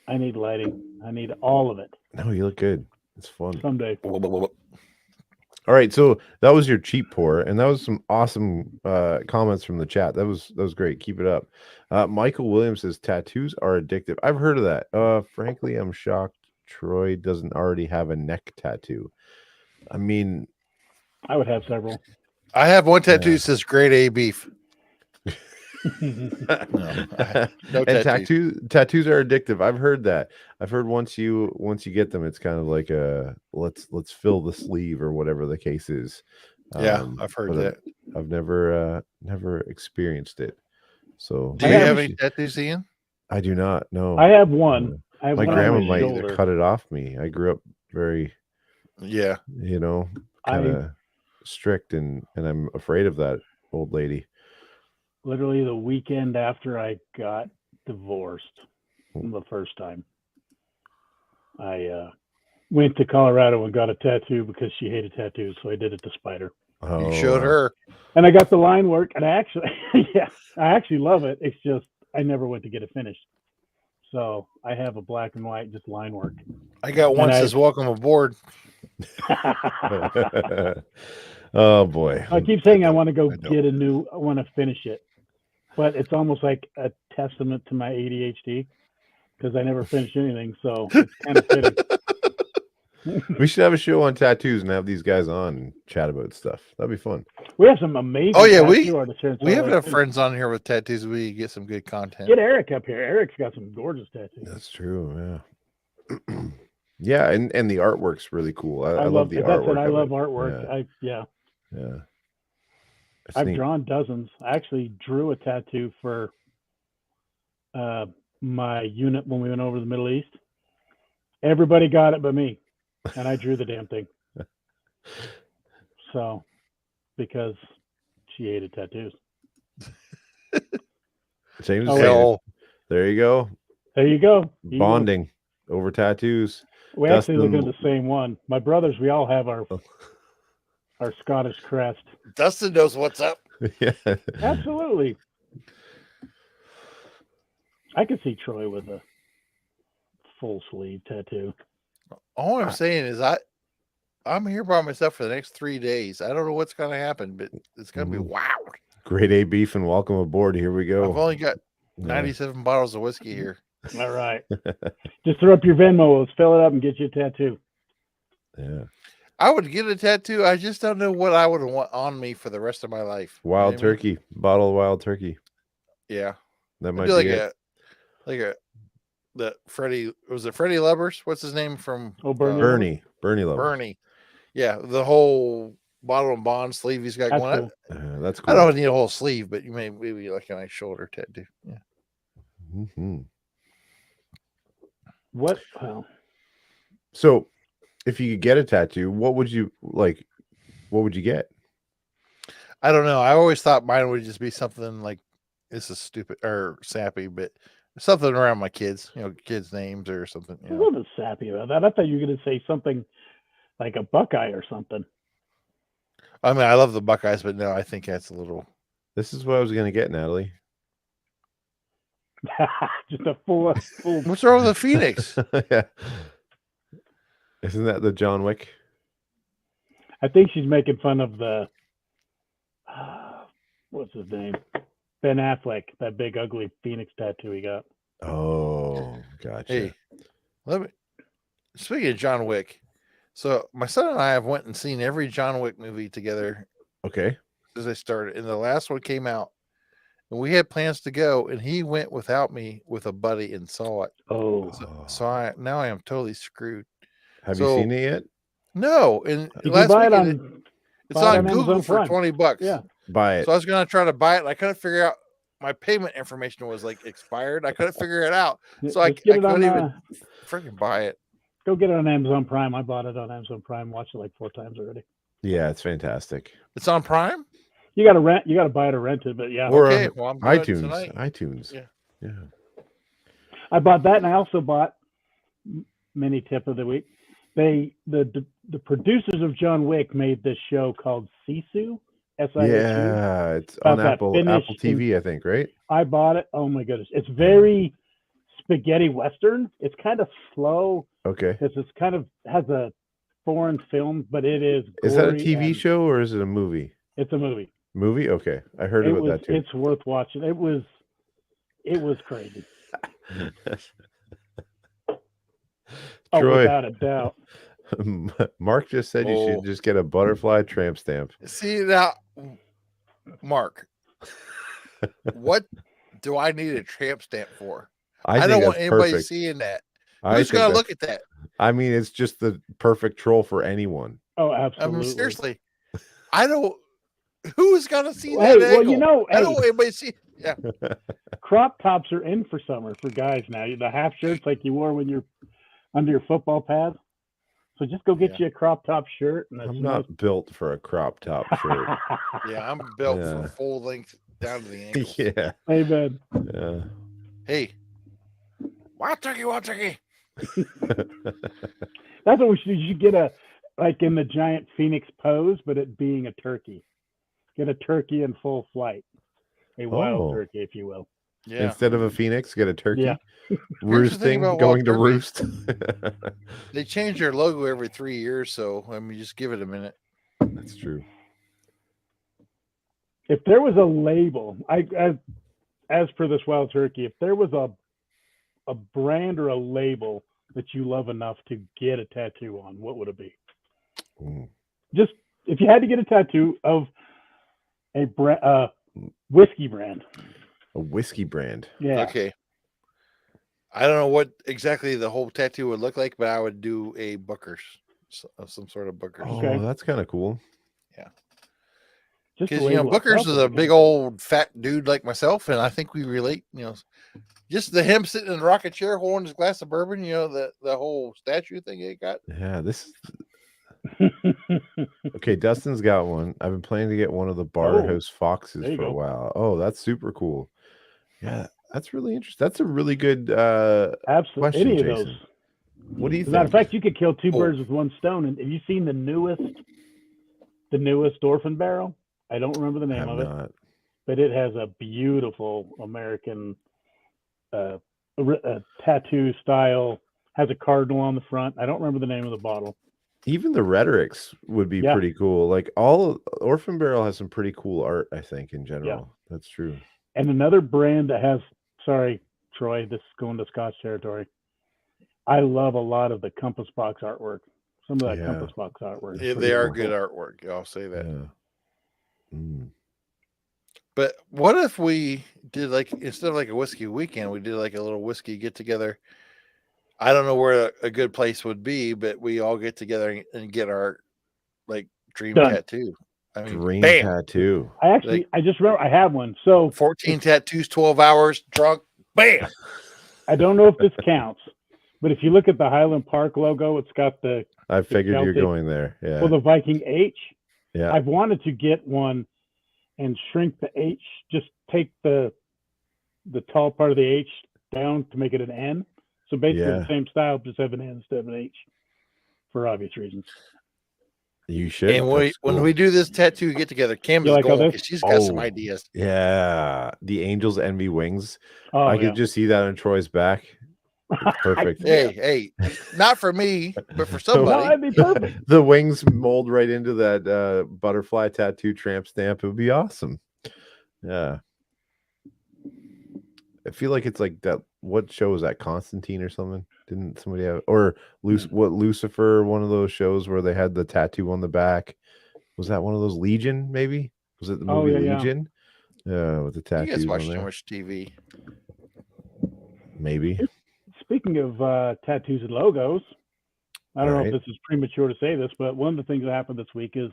I need lighting. I need all of it. No, you look good. It's fun. Someday. All right, so that was your cheap pour, and that was some awesome comments from the chat. That was great. Keep it up. Michael Williams says tattoos are addictive. I've heard of that. Frankly, I'm shocked Troy doesn't already have a neck tattoo. I mean, I would have several. I have one tattoo that says grade A beef. No tattoos are addictive. I've heard that. I've heard once you get them, it's kind of like a let's fill the sleeve or whatever the case is. I've heard that. I've never experienced it. So do you have any tattoos, Ian? I do not. No, I have one. My grandma might cut it off me. I grew up very kind of strict, and I'm afraid of that old lady. Literally the weekend after I got divorced the first time, I went to Colorado and got a tattoo because she hated tattoos. So I did it to spite her. You showed her. And I got the line work, and I actually love it. It's just I never went to get it finished. So I have a black and white, just line work. I got one that says welcome aboard. Oh boy. I keep saying I want to go get I want to finish it. But it's almost like a testament to my ADHD because I never finish anything. So it's kind of fitting. We should have a show on tattoos and have these guys on and chat about stuff. That'd be fun. We have some amazing artists here. We have enough friends on here with tattoos. We get some good content. Get Eric up here. Eric's got some gorgeous tattoos. That's true. Yeah. Yeah, and the artwork's really cool. I love the artwork. I love artwork. Yeah. I've drawn dozens. I actually drew a tattoo for my unit when we went over to the Middle East. Everybody got it but me, and I drew the damn thing. So, because she hated tattoos. Same as hell. There you go. There you go. Bonding over tattoos. We actually look at the same one. My brothers, we all have our Scottish crest. Dustin knows what's up. Yeah. Absolutely. I could see Troy with a full sleeve tattoo. All I'm saying is I'm here by myself for the next 3 days. I don't know what's going to happen, but it's going to be wow. Grade A beef and welcome aboard. Here we go. I've only got 97 bottles of whiskey here. All right. Just throw up your Venmo. Let's fill it up and get you a tattoo. Yeah. I would get a tattoo. I just don't know what I would want on me for the rest of my life. Wild turkey. Bottle of wild turkey. Yeah. That might be the Freddie, was it Freddie Lubbers? What's his name from? Bernie Lubbers. Bernie. Yeah. The whole bottle and bond sleeve he's got going on. That's cool. I don't need a whole sleeve, but you maybe like a nice shoulder tattoo. Yeah. Mm-hmm. What? Well, so if you could get a tattoo, what would you like? What would you get? I don't know. I always thought mine would just be something like, this is stupid or sappy, but something around my kids, kids' names or something. A little bit sappy about that. I thought you were going to say something like a Buckeye or something. I mean, I love the Buckeyes, but no, I think that's a little. This is what I was going to get, Natalie. Just a full. What's wrong with the Phoenix? Yeah. Isn't that the John Wick? I think she's making fun of the. What's his name? Ben Affleck, that big ugly Phoenix tattoo he got. Oh, gotcha. Hey, speaking of John Wick, so my son and I have went and seen every John Wick movie together. Okay. As I started, and the last one came out, and we had plans to go, and he went without me with a buddy and saw it. Oh, so I am totally screwed. Have you seen it yet? No, and last weekend it's on Google for $20. Yeah, buy it. So I was going to try to buy it, and I couldn't figure out. My payment information was like expired. I couldn't figure it out, so I couldn't even freaking buy it. Go get it on Amazon Prime. I bought it on Amazon Prime. Watched it like 4 times already. Yeah, it's fantastic. It's on Prime. You got to rent. You got to buy it or rent it. But yeah, or well, iTunes. Yeah. I bought that, and I also bought mini tip of the week. The producers of John Wick made this show called Sisu. S-I-S-U. Yeah, it's on Apple TV, I think, right? I bought it. Oh my goodness, it's very spaghetti western. It's kind of slow. Okay. Because it's kind of has a foreign film, but it is. Is that a TV show or is it a movie? It's a movie. Movie? Okay, I heard about that too. It's worth watching. It was crazy. Troy, without a doubt. Mark just said you should just get a butterfly tramp stamp. See now, Mark, what do I need a tramp stamp for? I don't want anybody seeing that. Who's gonna look at that? I mean, it's just the perfect troll for anyone. Oh, absolutely. I mean, seriously, I don't. Who's gonna see that? Well, I don't want anybody see. Yeah. Crop tops are in for summer for guys now. The half shirts like you wore when you're under your football pads. So just go get you a crop top shirt. And I'm not built for a crop top shirt. Yeah, I'm built for full length down to the ankles. Yeah. Amen. Yeah. Hey, wild turkey. That's what we should do. You should get like in the giant Phoenix pose, but it being a turkey. Get a turkey in full flight. A wild turkey, if you will. Yeah. Instead of a phoenix, get a turkey. Yeah. Roosting, going to roost. They change their logo every 3 years, so I mean, just give it a minute. That's true. If there was a label, as per this wild turkey, if there was a brand or a label that you love enough to get a tattoo on, what would it be? Just if you had to get a tattoo of a whiskey brand. A whiskey brand. Yeah. Okay. I don't know what exactly the whole tattoo would look like, but I would do a Booker's, some sort of Booker's. Oh, that's kind of cool. Yeah. Just Because, you know, Booker's is a big old fat dude like myself, and I think we relate, you know, just the him sitting in a rocket chair holding his glass of bourbon, you know, the whole statue thing he got. Yeah, this okay, Dustin's got one. I've been planning to get one of the Barhouse Foxes for a while. Oh, that's super cool. Yeah, that's really interesting. That's a really good absolutely question, any of Jason. those. What do you As a think? matter of fact, you could kill two birds with one stone. And have you seen the newest orphan barrel? I don't remember the name of it, but it has a beautiful American tattoo style. Has a cardinal on the front. I don't remember the name of the bottle. Even the rhetorics would be pretty cool. Like all Orphan Barrel has some pretty cool art, I think, in general. Yeah. That's true. And another brand that has, sorry, Troy, this is going to Scotch territory. I love a lot of the Compass Box artwork. Some of that Compass Box artwork. Yeah, they are good artwork. I'll say that. Yeah. Mm. But what if we did like, instead of like a whiskey weekend, we did like a little whiskey get together? I don't know where a good place would be, but we all get together and get our like dream tattoo. I mean, dream tattoo. I actually, I just remember I have one. So 14 tattoos, 12 hours, drunk, bam. I don't know if this counts, but if you look at the Highland Park logo, it's got the. I figured you're going there. Yeah. Well, the Viking H. Yeah. I've wanted to get one and shrink the H. Just take the tall part of the H down to make it an N. So basically the same style, just have an N instead of an H, for obvious reasons. You should. And when we do this tattoo get together, Cam's is going because she's got some ideas. Yeah, the Angels Envy Wings. Oh, I could just see that on Troy's back. Perfect. Hey, not for me, but for somebody. No, that'd be perfect. The wings mold right into that butterfly tattoo tramp stamp. It would be awesome. Yeah. I feel like it's like that. What show was that? Constantine or something? Didn't somebody have, or Lucifer? One of those shows where they had the tattoo on the back. Was that one of those? Legion? Maybe was it the movie Legion? Yeah, with the tattoos. You guys watch on there. too much TV. Maybe. Speaking of tattoos and logos, I don't know if this is premature to say this, but one of the things that happened this week is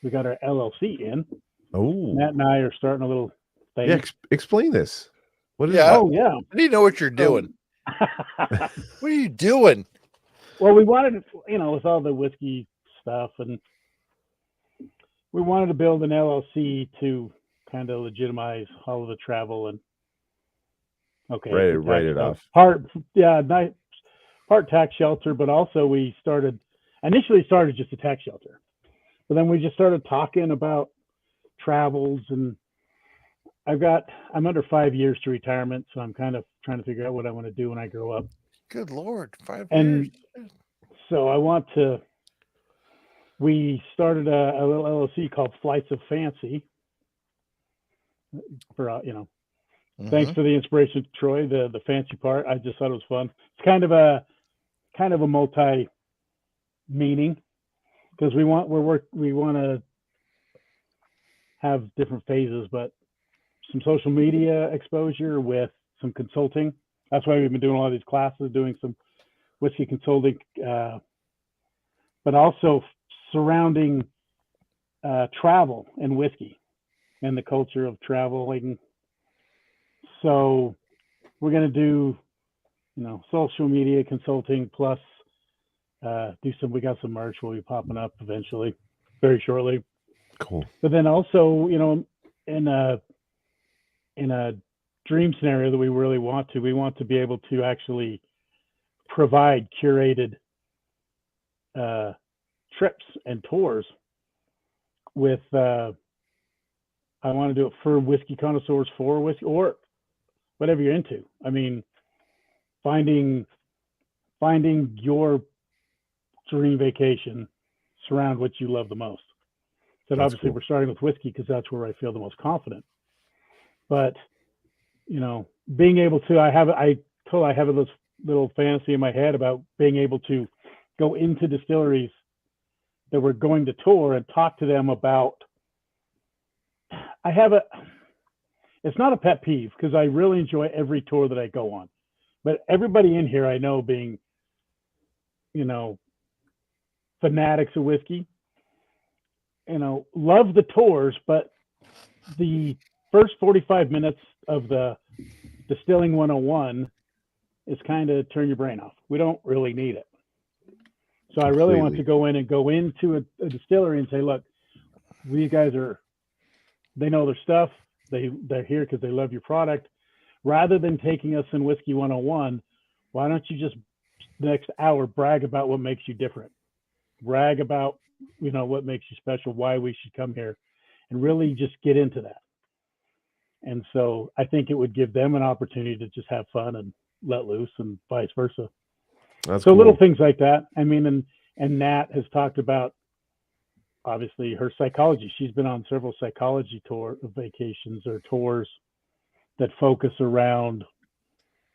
we got our LLC in. Oh, Matt and I are starting a little thing. Yeah, explain this. What is I need to know what you're doing. What are you doing? Well, we wanted, with all the whiskey stuff, and we wanted to build an LLC to kind of legitimize all of the travel and write it off. Part tax shelter, but also we initially started just a tax shelter, but then we just started talking about travels, and I'm under 5 years to retirement, so I'm kind of trying to figure out what I want to do when I grow up. Good Lord, 5 years. So we started a little LLC called Flights of Fancy for, thanks for the inspiration, Troy, the fancy part. I just thought it was fun. It's kind of a multi meaning, because we want to have different phases, but some social media exposure with some consulting. That's why we've been doing a lot of these classes, doing some whiskey consulting, but also surrounding travel and whiskey and the culture of traveling. So we're going to do, social media consulting plus we got some merch will be popping up eventually, very shortly. Cool. But then also, in a dream scenario that we really want to be able to actually provide curated trips and tours with I want to do it for whiskey connoisseurs, for whiskey or whatever you're into. I mean, finding your dream vacation, surround what you love the most. So obviously we're starting with whiskey because that's where I feel the most confident. But being able to, I have a little fantasy in my head about being able to go into distilleries that we're going to tour and talk to them about. It's not a pet peeve because I really enjoy every tour that I go on, But everybody in here I know being, fanatics of whiskey, love the tours, but the first 45 minutes of the Distilling 101 is kind of turn your brain off. We don't really need it. So I really want to go into a distillery and say, look, these guys they know their stuff. They're here because they love your product. Rather than taking us in Whiskey 101, why don't you just the next hour brag about what makes you different? Brag about, what makes you special, why we should come here, and really just get into that. And so I think it would give them an opportunity to just have fun and let loose, and vice versa. That's so cool. Little things like that. I mean, and Nat has talked about obviously her psychology. She's been on several psychology vacations or tours that focus around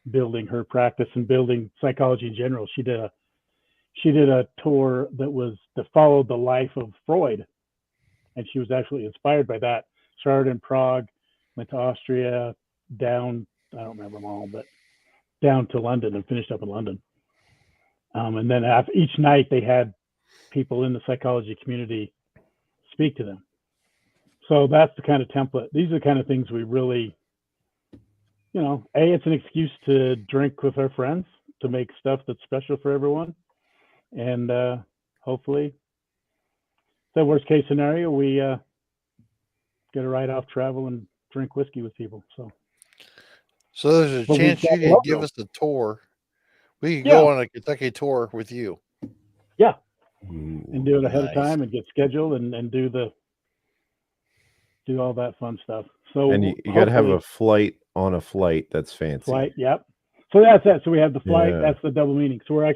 building her practice and building psychology in general. She did a tour that followed the life of Freud, and she was actually inspired by that. Started in Prague, went to Austria, down, I don't remember them all, but down to London and finished up in London. And then after each night they had people in the psychology community speak to them. So that's the kind of template. These are the kind of things we really, it's an excuse to drink with our friends, to make stuff that's special for everyone. And hopefully, the worst case scenario, we get a ride off travel and drink whiskey with people. So there's a chance you could give us a tour. We could go on a Kentucky tour with you. Yeah. And do it ahead of time and get scheduled and do all that fun stuff. So and you got to have a flight on a flight that's fancy. Flight, yep. So that's it. So we have the flight. Yeah. That's the double meaning. So I'm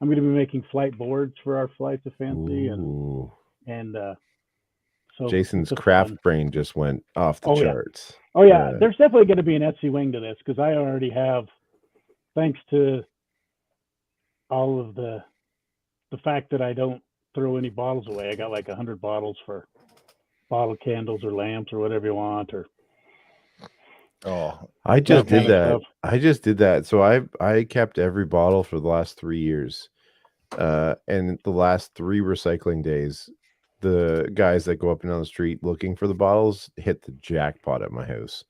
going to be making flight boards for our flight to fancy. Ooh. And so Jason's craft brain just went off the charts. Yeah. Oh yeah. There's definitely going to be an Etsy wing to this because I already have, thanks to all of the fact that I don't throw any bottles away. I got like 100 bottles for bottle candles or lamps or whatever you want. I just did that. I just did that. So I kept every bottle for the last 3 years. And the last 3 recycling days, the guys that go up and down the street looking for the bottles hit the jackpot at my house.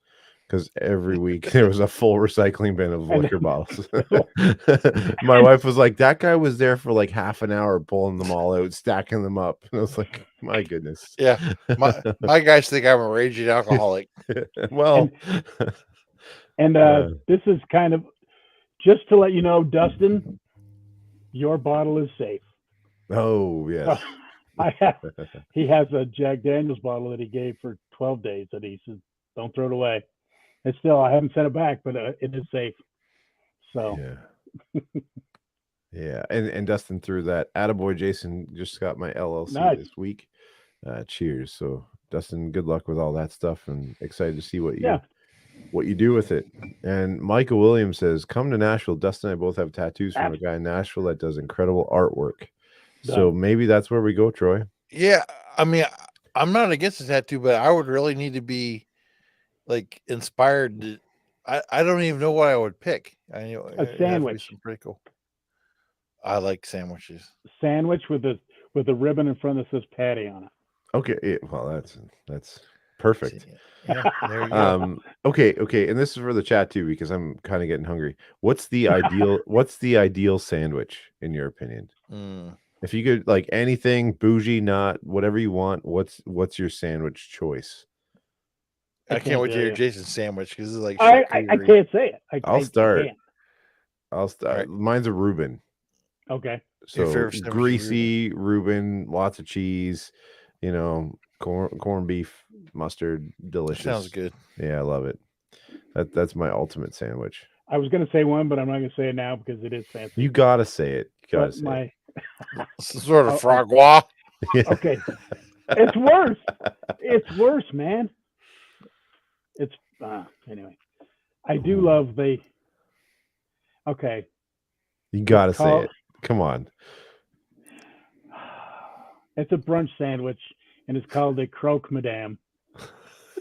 Because every week there was a full recycling bin of liquor bottles. My wife was like, that guy was there for like half an hour pulling them all out, stacking them up. And I was like, my goodness. Yeah. My guys think I'm a raging alcoholic. Well. And this is kind of, just to let you know, Dustin, your bottle is safe. Oh, yes. He has a Jack Daniels bottle that he gave for 12 days that he says, don't throw it away. And still, I haven't sent it back, but it is safe. So, yeah. And Dustin threw that. Attaboy Jason just got my LLC this week. Cheers. So, Dustin, good luck with all that stuff, and excited to see what you do with it. And Michael Williams says, come to Nashville. Dustin and I both have tattoos from a guy in Nashville that does incredible artwork. So maybe that's where we go, Troy. Yeah. I mean, I'm not against the tattoo, but I would really need to be like inspired. I don't even know what I would pick. I know a sandwich. Pretty cool. I like sandwiches. Sandwich with a ribbon in front that says Patty on it. Okay. Well, that's perfect. Yeah, there you go. Okay. And this is for the chat too, because I'm kind of getting hungry. What's the ideal sandwich in your opinion? If you could, like, anything bougie, not whatever you want, what's your sandwich choice? I can't wait to hear Jason's sandwich because it's like I can't say it. I'll start. Right. Mine's a Reuben. Okay. So greasy Reuben, lots of cheese, corned beef, mustard, delicious. Sounds good. Yeah, I love it. That's my ultimate sandwich. I was gonna say one, but I'm not gonna say it now because it is fancy. You gotta say it. You gotta say it. Sort of frogua. Yeah. Okay. It's worse. It's worse, man. It's anyway. I do love okay. You gotta say it. Come on. It's a brunch sandwich, and it's called a croque madame.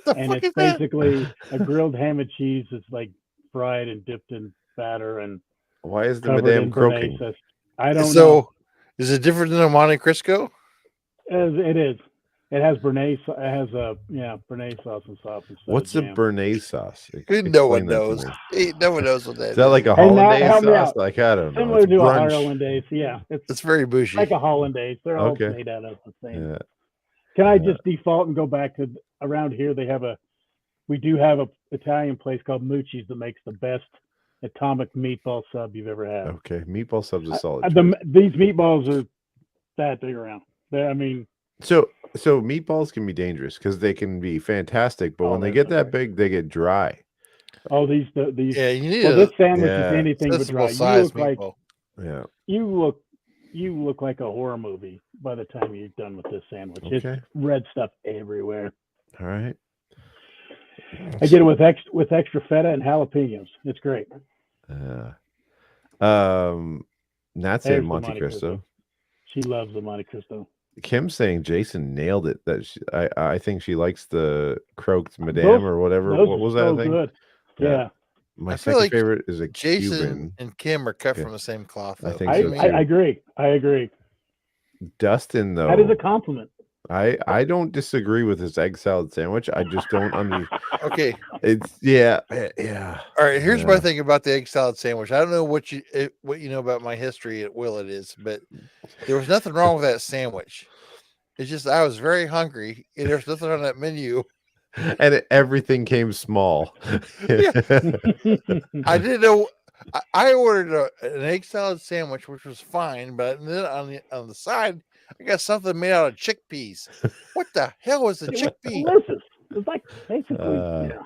And it's basically a grilled ham and cheese that's like fried and dipped in batter and Why is the covered Madame in croaking? béarnaise sauce. I don't know. So, is it different than a Monte Cristo? It is. It has béarnaise. It has béarnaise sauce and stuff. What's the béarnaise sauce? No one Explain that to knows. me. No one knows what that Is that like a Hey, now, hollandaise help me sauce? out. Like, I don't know. Similar It's to a brunch. hollandaise. Yeah, It's very bougie. like a hollandaise. They're all Okay. made out of the same. Yeah. Can I just default and go back to around here? We do have a Italian place called Mucci's that makes the best atomic meatball sub you've ever had. Okay, meatball subs are solid. These meatballs are that big around. So meatballs can be dangerous because they can be fantastic, but when they get that big, they get dry. Oh, these. Yeah, you need this sandwich is anything but dry. Size you look meatball. Yeah. You look like a horror movie by the time you're done with this sandwich. Okay. It's red stuff everywhere. All right. I get it with extra feta and jalapenos. It's great. Not saying Monte Cristo. She loves the Monte Cristo. Kim's saying Jason nailed it. That I think she likes the croaked Madame or whatever. What was that thing? Good. Yeah. My second favorite is a Jason Cuban. and Kim are cut from the same cloth. I think I agree. I agree. Dustin, though, that is a compliment. I don't disagree with his egg salad sandwich. I just don't Okay. It's yeah. All right. Here's my thing about the egg salad sandwich. I don't know what you know about my history at Will but there was nothing wrong with that sandwich. It's just I was very hungry and there's nothing on that menu. And everything came small. I didn't know. I ordered an egg salad sandwich, which was fine, but then on the side, I got something made out of chickpeas. What the hell is a chickpea? It's like basically. I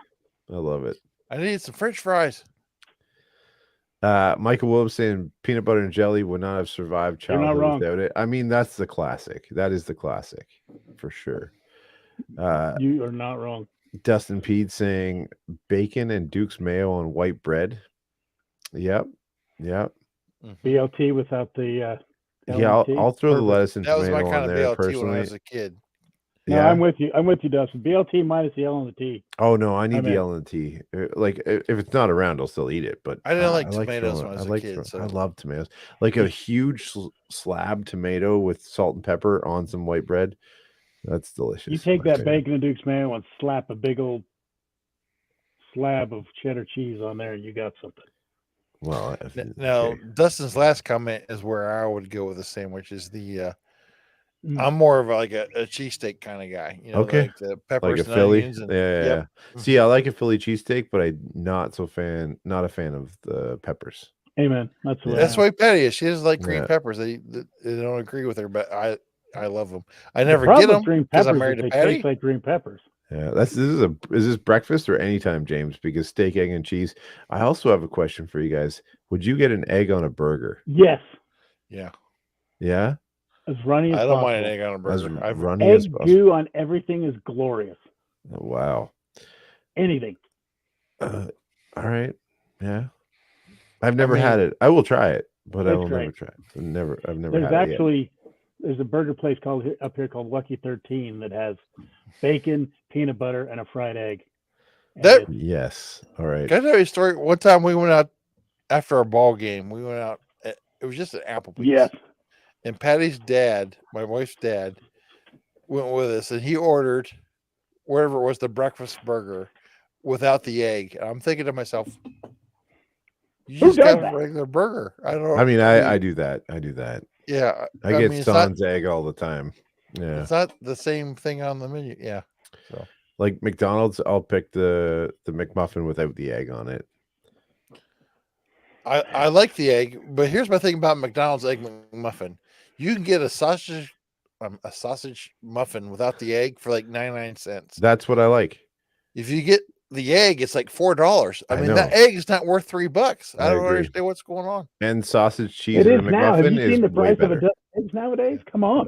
love it. I needed some French fries. Michael Williams saying peanut butter and jelly would not have survived childhood without it. I mean, that's the classic. That is the classic for sure. You are not wrong. Dustin Pede saying bacon and Duke's mayo on white bread. Yep. BLT without the yeah, I'll throw the lettuce and tomato on there. That was my kind of BLT personally. When I was a kid. No, yeah. I'm with you, Dustin. BLT minus the L and the T. Oh no, I need the L and the T. Like if it's not around, I'll still eat it. But I didn't like tomatoes when I was a kid. I love tomatoes. Like a huge slab tomato with salt and pepper on some white bread. That's delicious. You take that bacon and Duke's mayo and slap a big old slab of cheddar cheese on there, and you got something. Well, now Dustin's last comment is where I would go with the sandwich. Is the I'm more of like a cheesesteak kind of guy. You know, like the peppers, like a Philly. And, yeah. See, I like a Philly cheesesteak, but I'm not a fan of the peppers. Amen. That's why Patty is. She doesn't like green peppers. They don't agree with her, but I love them. I never get them because I'm married to Patty. Taste like green peppers. Yeah, is this breakfast or anytime, James? Because steak, egg, and cheese. I also have a question for you guys. Would you get an egg on a burger? Yes. Yeah. Yeah. As runny as possible. I don't mind an egg on a burger. As runny as possible. Egg on everything is glorious. Oh, wow. Anything. All right. Yeah. I've never had it. I will try it, but I will never try it. I've never had it. There's a burger place up here called Lucky 13 that has bacon, peanut butter, and a fried egg. Yes. All right. Can I tell you a story? One time we went out after a ball game. We went out. It was just an Applebee's. Yes. And Patty's dad, my wife's dad, went with us, and he ordered whatever it was, the breakfast burger without the egg. And I'm thinking to myself, you just got a regular burger. I don't know. I mean, I do that. I do that. Yeah. I get sans egg all the time. Yeah. It's not the same thing on the menu. Yeah. So like McDonald's, I'll pick the McMuffin without the egg on it. I like the egg, but here's my thing about McDonald's egg McMuffin. You can get a sausage muffin without the egg for like 99 cents. That's what I like. If you get the egg, it's like $4. I mean, that egg is not worth $3. I don't understand what's going on. And sausage cheese in a McMuffin Have you seen the price of a dozen eggs nowadays? Come on,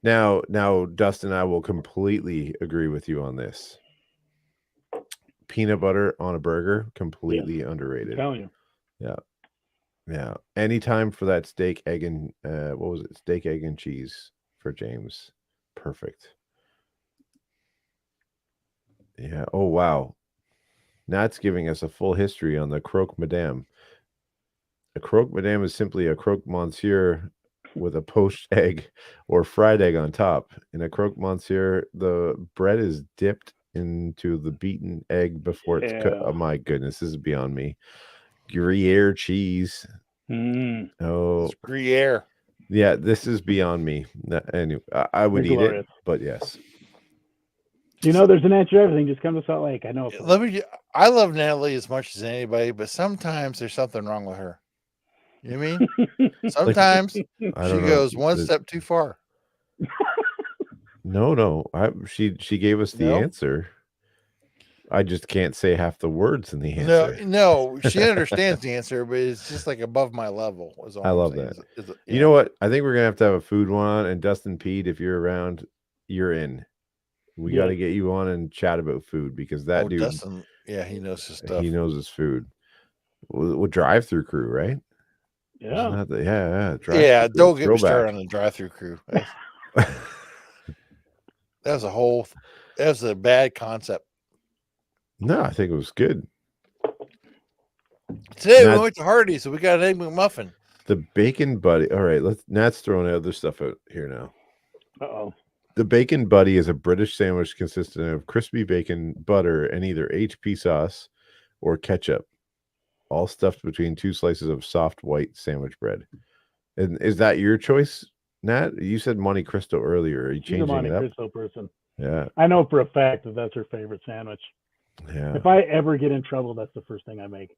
man. Now, Dustin, I will completely agree with you on this. Peanut butter on a burger, completely underrated. I'm telling you. Yeah. Anytime for that steak, egg, and what was it? Steak, egg, and cheese for James. Perfect. Yeah. Oh, wow. Nat's giving us a full history on the Croque Madame. A croque madame is simply a croque monsieur with a poached egg or fried egg on top. In a croque monsieur, the bread is dipped into the beaten egg before it's cooked. Oh my goodness, this is beyond me. Gruyere cheese. Oh, It's Gruyere. Yeah, this is beyond me. Anyway, I would eat it, but yes. You know, there's an answer to everything. Just come to Salt Lake. I know. I love Natalie as much as anybody, but sometimes there's something wrong with her. You know what I mean? Sometimes she goes one step too far. No. She gave us the answer. I just can't say half the words in the answer. No, she understands the answer, but it's just like above my level. I love that. You know what? I think we're gonna have to have a food one on. And Dustin Pete, if you're around, you're in. We got to get you on and chat about food because that dude, Dustin, he knows his stuff. He knows his food. We'll drive-through crew, right? Yeah. Don't get me started on the drive-through crew. That was a bad concept. No, I think it was good. Today we went to Hardee's, so we got an Egg McMuffin. The Bacon Buddy. All right, Nat's throwing other stuff out here now. Uh-oh. The Bacon Buddy is a British sandwich consisting of crispy bacon, butter, and either HP sauce or ketchup, all stuffed between two slices of soft white sandwich bread. And is that your choice, Nat? You said Monte Cristo earlier. Are you changing it up? She's a Monte Cristo person. Yeah. I know for a fact that that's her favorite sandwich. Yeah. If I ever get in trouble, that's the first thing I make.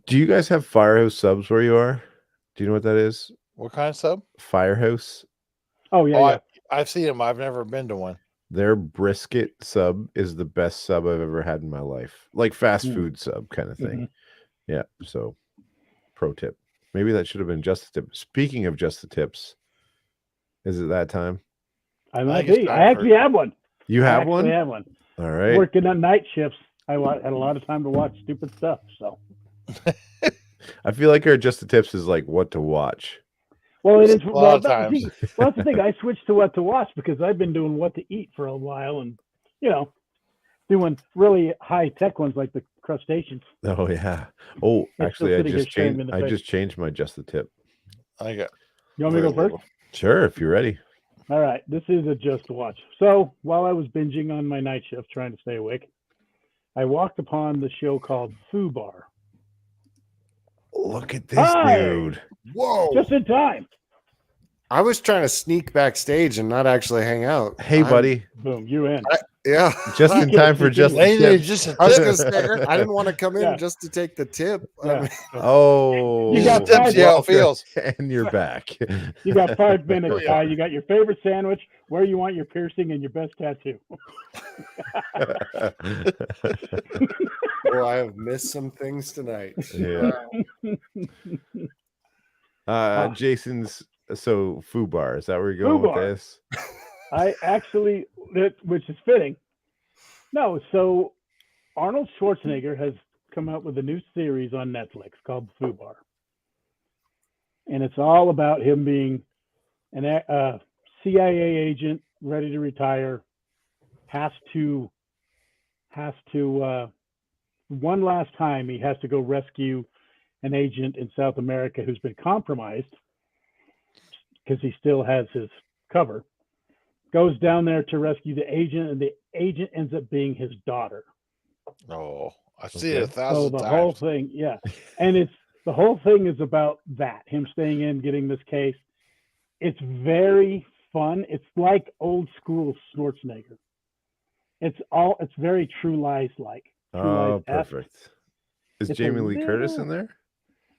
Do you guys have Firehouse subs where you are? Do you know what that is? What kind of sub? Firehouse. Oh, yeah. I've seen them. I've never been to one. Their brisket sub is the best sub I've ever had in my life. Like fast food sub kind of thing. Yeah. So pro tip. Maybe that should have been just the tip. Speaking of just the tips, is it that time? I actually have one. You have one? I have one. All right. Working on night shifts, I had a lot of time to watch stupid stuff. So I feel like our just the tips is like what to watch. Well, it is. Well, that's the thing. I switched to what to watch because I've been doing what to eat for a while, and doing really high tech ones like the crustaceans. Oh yeah. Oh, actually, I just changed my just the tip. You want me to go first? Sure, if you're ready. All right. This is a just to watch. So while I was binging on my night shift, trying to stay awake, I walked upon the show called Foo Bar. Look at this dude. Whoa. Just in time. I was trying to sneak backstage and not actually hang out. Hey, buddy. Boom, you in. Yeah. Just in time for just the tip. I was going to say, I didn't want to come in just to take the tip. Yeah. You got tips, how it feels. And you're back. You got 5 minutes, guy. You got your favorite sandwich, where you want your piercing, and your best tattoo. Well, I have missed some things tonight. Yeah. Jason's Foo Bar. Is that where you're going with this? I actually, which is fitting. No, so Arnold Schwarzenegger has come out with a new series on Netflix called Foo Bar, and it's all about him being a CIA agent ready to retire. Has to one last time he has to go rescue an agent in South America who's been compromised because he still has his cover. Goes down there to rescue the agent, and the agent ends up being his daughter. Oh, I've seen it 1,000 times. Whole thing, yeah. And the whole thing is about that, him staying in, getting this case. It's very fun. It's like old school Schwarzenegger. It's very True Lies like. Oh, perfect. Is Jamie Lee Curtis in there?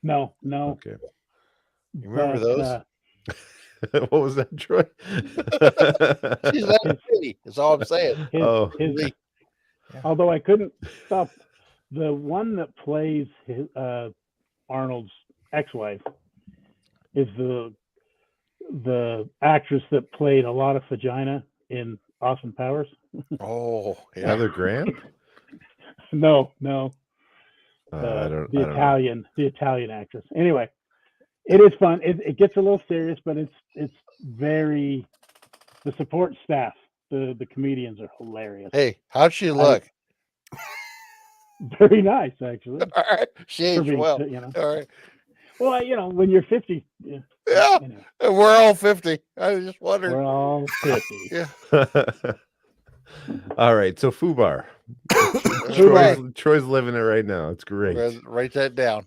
No. Okay. You remember those? What was that, Troy? She's that pretty. That's all I'm saying. Although I couldn't stop, the one that plays Arnold's ex-wife is the actress that played a lot of vagina in Austin Powers. Oh, yeah. Heather Graham? No. The Italian actress. Anyway, it is fun. It gets a little serious, but it's very. The support staff, the comedians are hilarious. Hey, how'd she look? Very nice, actually. All right, she aged well. You know. All right. Well, you know, when you're 50, Yeah, you know, and we're all 50. I was just wondering. we're all 50. Yeah. All right, so Fubar. Fubar. Troy's living it right now. It's great. Write that down.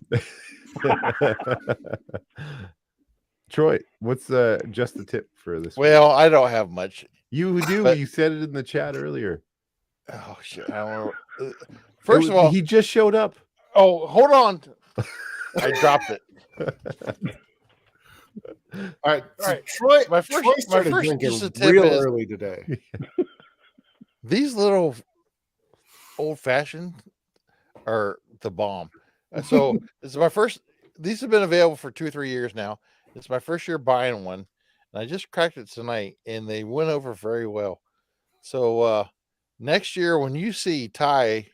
Troy, what's just the tip for this? Well, I don't have much. You do. But- You said it in the chat earlier. Oh shit! I don't know. First of all, he just showed up. oh, hold on. I dropped it. All right. All right. Troy, My Troy first started just drinking a tip real is- early today. These little old fashioned are the bomb. And so this is my first. These have been available for 2 or 3 years now. It's my first year buying one, and I just cracked it tonight, and they went over very well. So next year, when you see Ty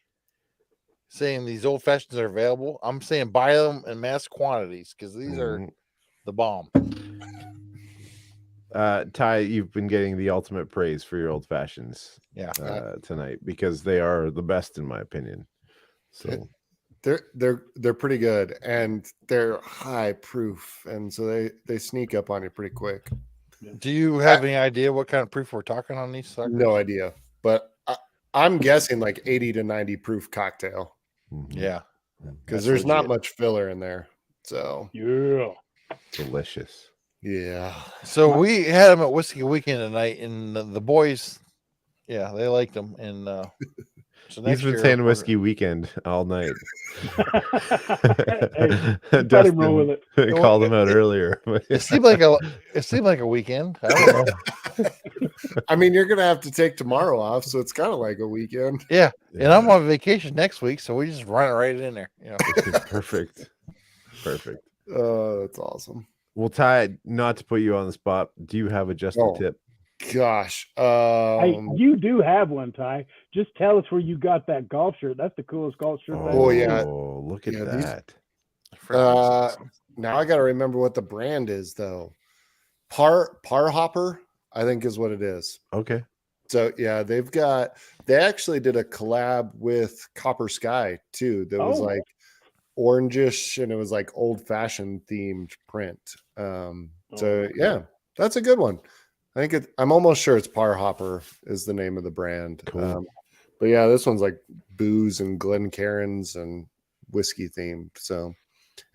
saying these old fashions are available, I'm saying buy them in mass quantities because these are the bomb. Ty, you've been getting the ultimate praise for your old fashions. Yeah. Tonight because they are the best in my opinion. So They're pretty good and they're high proof, and so they sneak up on you pretty quick. Do you have any idea what kind of proof we're talking on these suckers? No idea, but I'm guessing like 80 to 90 proof cocktail Yeah, because That's there's not legit. much filler in there. So Yeah. delicious. yeah, So we had them at Whiskey Weekend tonight, and the boys, yeah, they liked them. And so He's next been year, saying we're- whiskey weekend all night. Hey, let him roll with it. Called him out earlier. It seemed like a weekend. I don't know. I mean you're gonna have to take tomorrow off, so it's kind of like a weekend. Yeah, and I'm on vacation next week, so we just run it right in there. You know, Perfect. Perfect. That's awesome. Well, Ty, not to put you on the spot, do you have a just a Oh. tip? Gosh, Hey, you do have one, Ty. Just tell us where you got that golf shirt. That's the coolest golf shirt. I've Oh, ever yeah. Oh, look at Yeah, these- that. now I got to remember what the brand is though. Par Hopper, I think is what it is. Okay. So yeah, they actually did a collab with Copper Sky too. That was Oh. like orangish and it was like old fashioned themed print. So okay. yeah, that's a good one. I think I'm almost sure it's Par Hopper is the name of the brand. Cool. But yeah, this one's like booze and Glencairns and whiskey themed. So,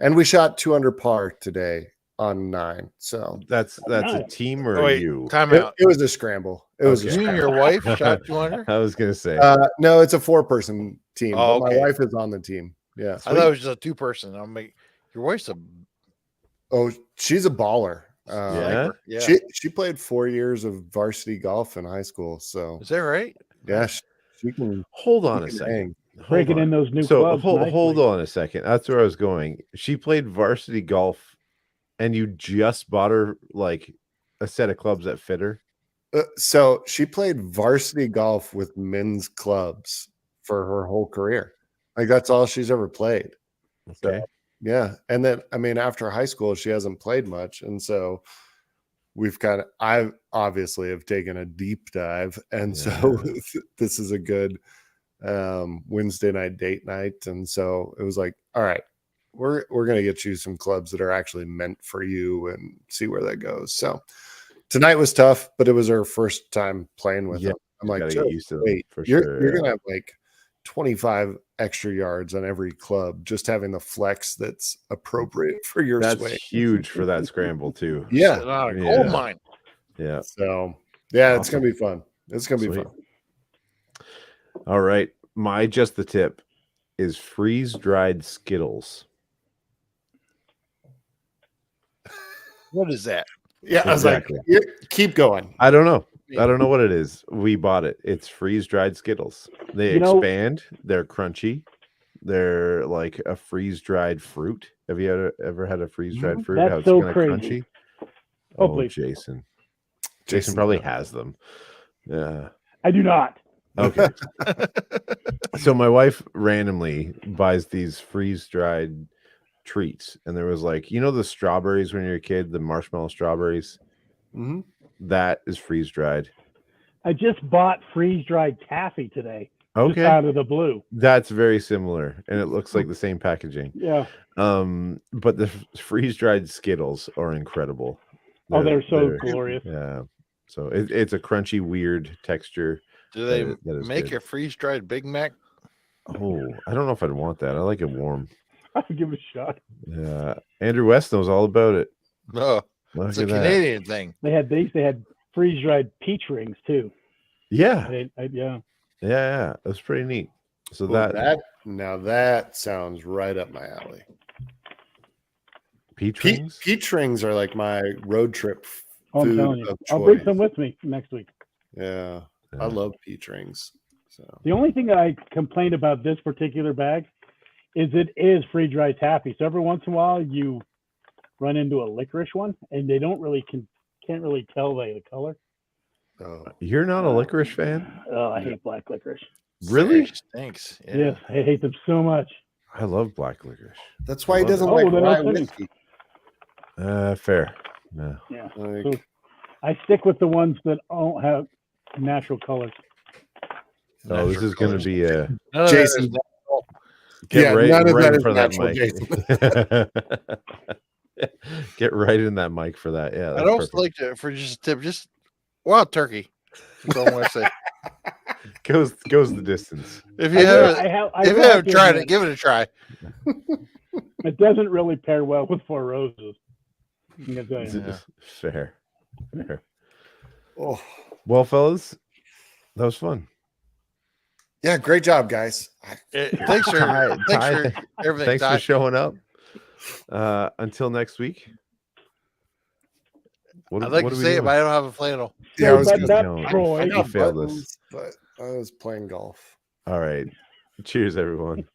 and we shot 200 par today on 9. So That's a nice. team or wait, you? time it, out. it was a scramble. It was a Okay. You and scramble. your wife shot 200. I was gonna say. No, it's a 4-person team. Oh, but okay. my wife is on the team. Yeah. I thought it was just a 2-person. I'm like, your wife's a Oh, she's a baller. Yeah? yeah. She played 4 years of varsity golf in high school. So Is that right? yeah, she can Hold on a she can second. hang. Hold Breaking on. in those new So clubs. hold nicely. on a second. That's where I was going. She played varsity golf, and you just bought her like a set of clubs that fit her. So she played varsity golf with men's clubs for her whole career. Like that's all she's ever played. Okay. Yeah. And then, I mean, after high school, she hasn't played much. And so I obviously have taken a deep dive. And so this is a good Wednesday night date night. And so it was like, all right, we're going to get you some clubs that are actually meant for you and see where that goes. So tonight was tough, but it was her first time playing with them. I'm like, gotta get used to them wait, for you're sure. going to have like 25 extra yards on every club, just having the flex that's appropriate for your That's swing. huge for that scramble too. Yeah. Not a Yeah. gold mine. Yeah. So yeah, it's Awesome. gonna be fun. It's gonna be Sweet. fun. All right. My just the tip is freeze dried Skittles. What is that? Yeah, I was Exactly. like, keep going. I don't know. I don't know what it is. We bought it. It's freeze dried Skittles. They You know- expand. They're crunchy. They're like a freeze dried fruit. Have you ever had a freeze dried fruit? That's How it's so kinda crazy. crunchy. Oh, Oh, please. Jason. Jason probably has them. Yeah. I do not. Okay. So my wife randomly buys these freeze dried treats, and there was like, you know, the strawberries when you're a kid, the marshmallow strawberries. Mhm. That is freeze dried. I just bought freeze dried taffy today. just out of the blue. That's very similar, and it looks like the same packaging. Yeah. But the freeze-dried Skittles are incredible. They're so glorious. Yeah. So it's a crunchy, weird texture. Do they that is make good. a freeze-dried Big Mac? Oh, I don't know if I'd want that. I like it warm. I'd give it a shot. Yeah. Andrew West knows all about it. No, Look it's a at that. Canadian thing. They had these. They had freeze-dried peach rings too. Yeah. Yeah. Yeah. That's pretty neat. So Ooh, that sounds right up my alley. peach rings? Peach rings are like my road trip I'm food telling you. of I'll bring choice. some with me next week. Yeah, I love peach rings. So The only thing I complained about this particular bag is it is freeze-dried taffy. So every once in a while you run into a licorice one, and they don't really can't really tell by the color. You're not a licorice fan? Oh, I hate black licorice. Really? Stinks. Yeah. Yes, I hate them so much. I love black licorice. that's why he doesn't Oh, like then rye I'll finish. whiskey. Fair. Yeah. Yeah. Like, So I stick with the ones that don't have natural colors. Oh, this is going to be a None of Jason. that is get Yeah, right, none of right that in is front of that natural, mic. Get right in that mic for that. Yeah, I'd that's also perfect. like to, for just a tip, just wild turkey. That's all I want to say. Goes the distance. If you haven't, I if you have haven't to tried admit, it, give it a try. it doesn't really pair well with Four Roses. I'm gonna tell you. Yeah. Fair. oh, Well, fellas, that was fun. yeah, great job, guys. Thanks for Ty- everything. Thanks Ty. for showing up. Until next week. What I'd like what to are we say it, doing? but I don't have a flannel. Yeah, I was But gonna not No, Troy. I you got failed us. buttons, but I was playing golf. All right. Cheers, everyone.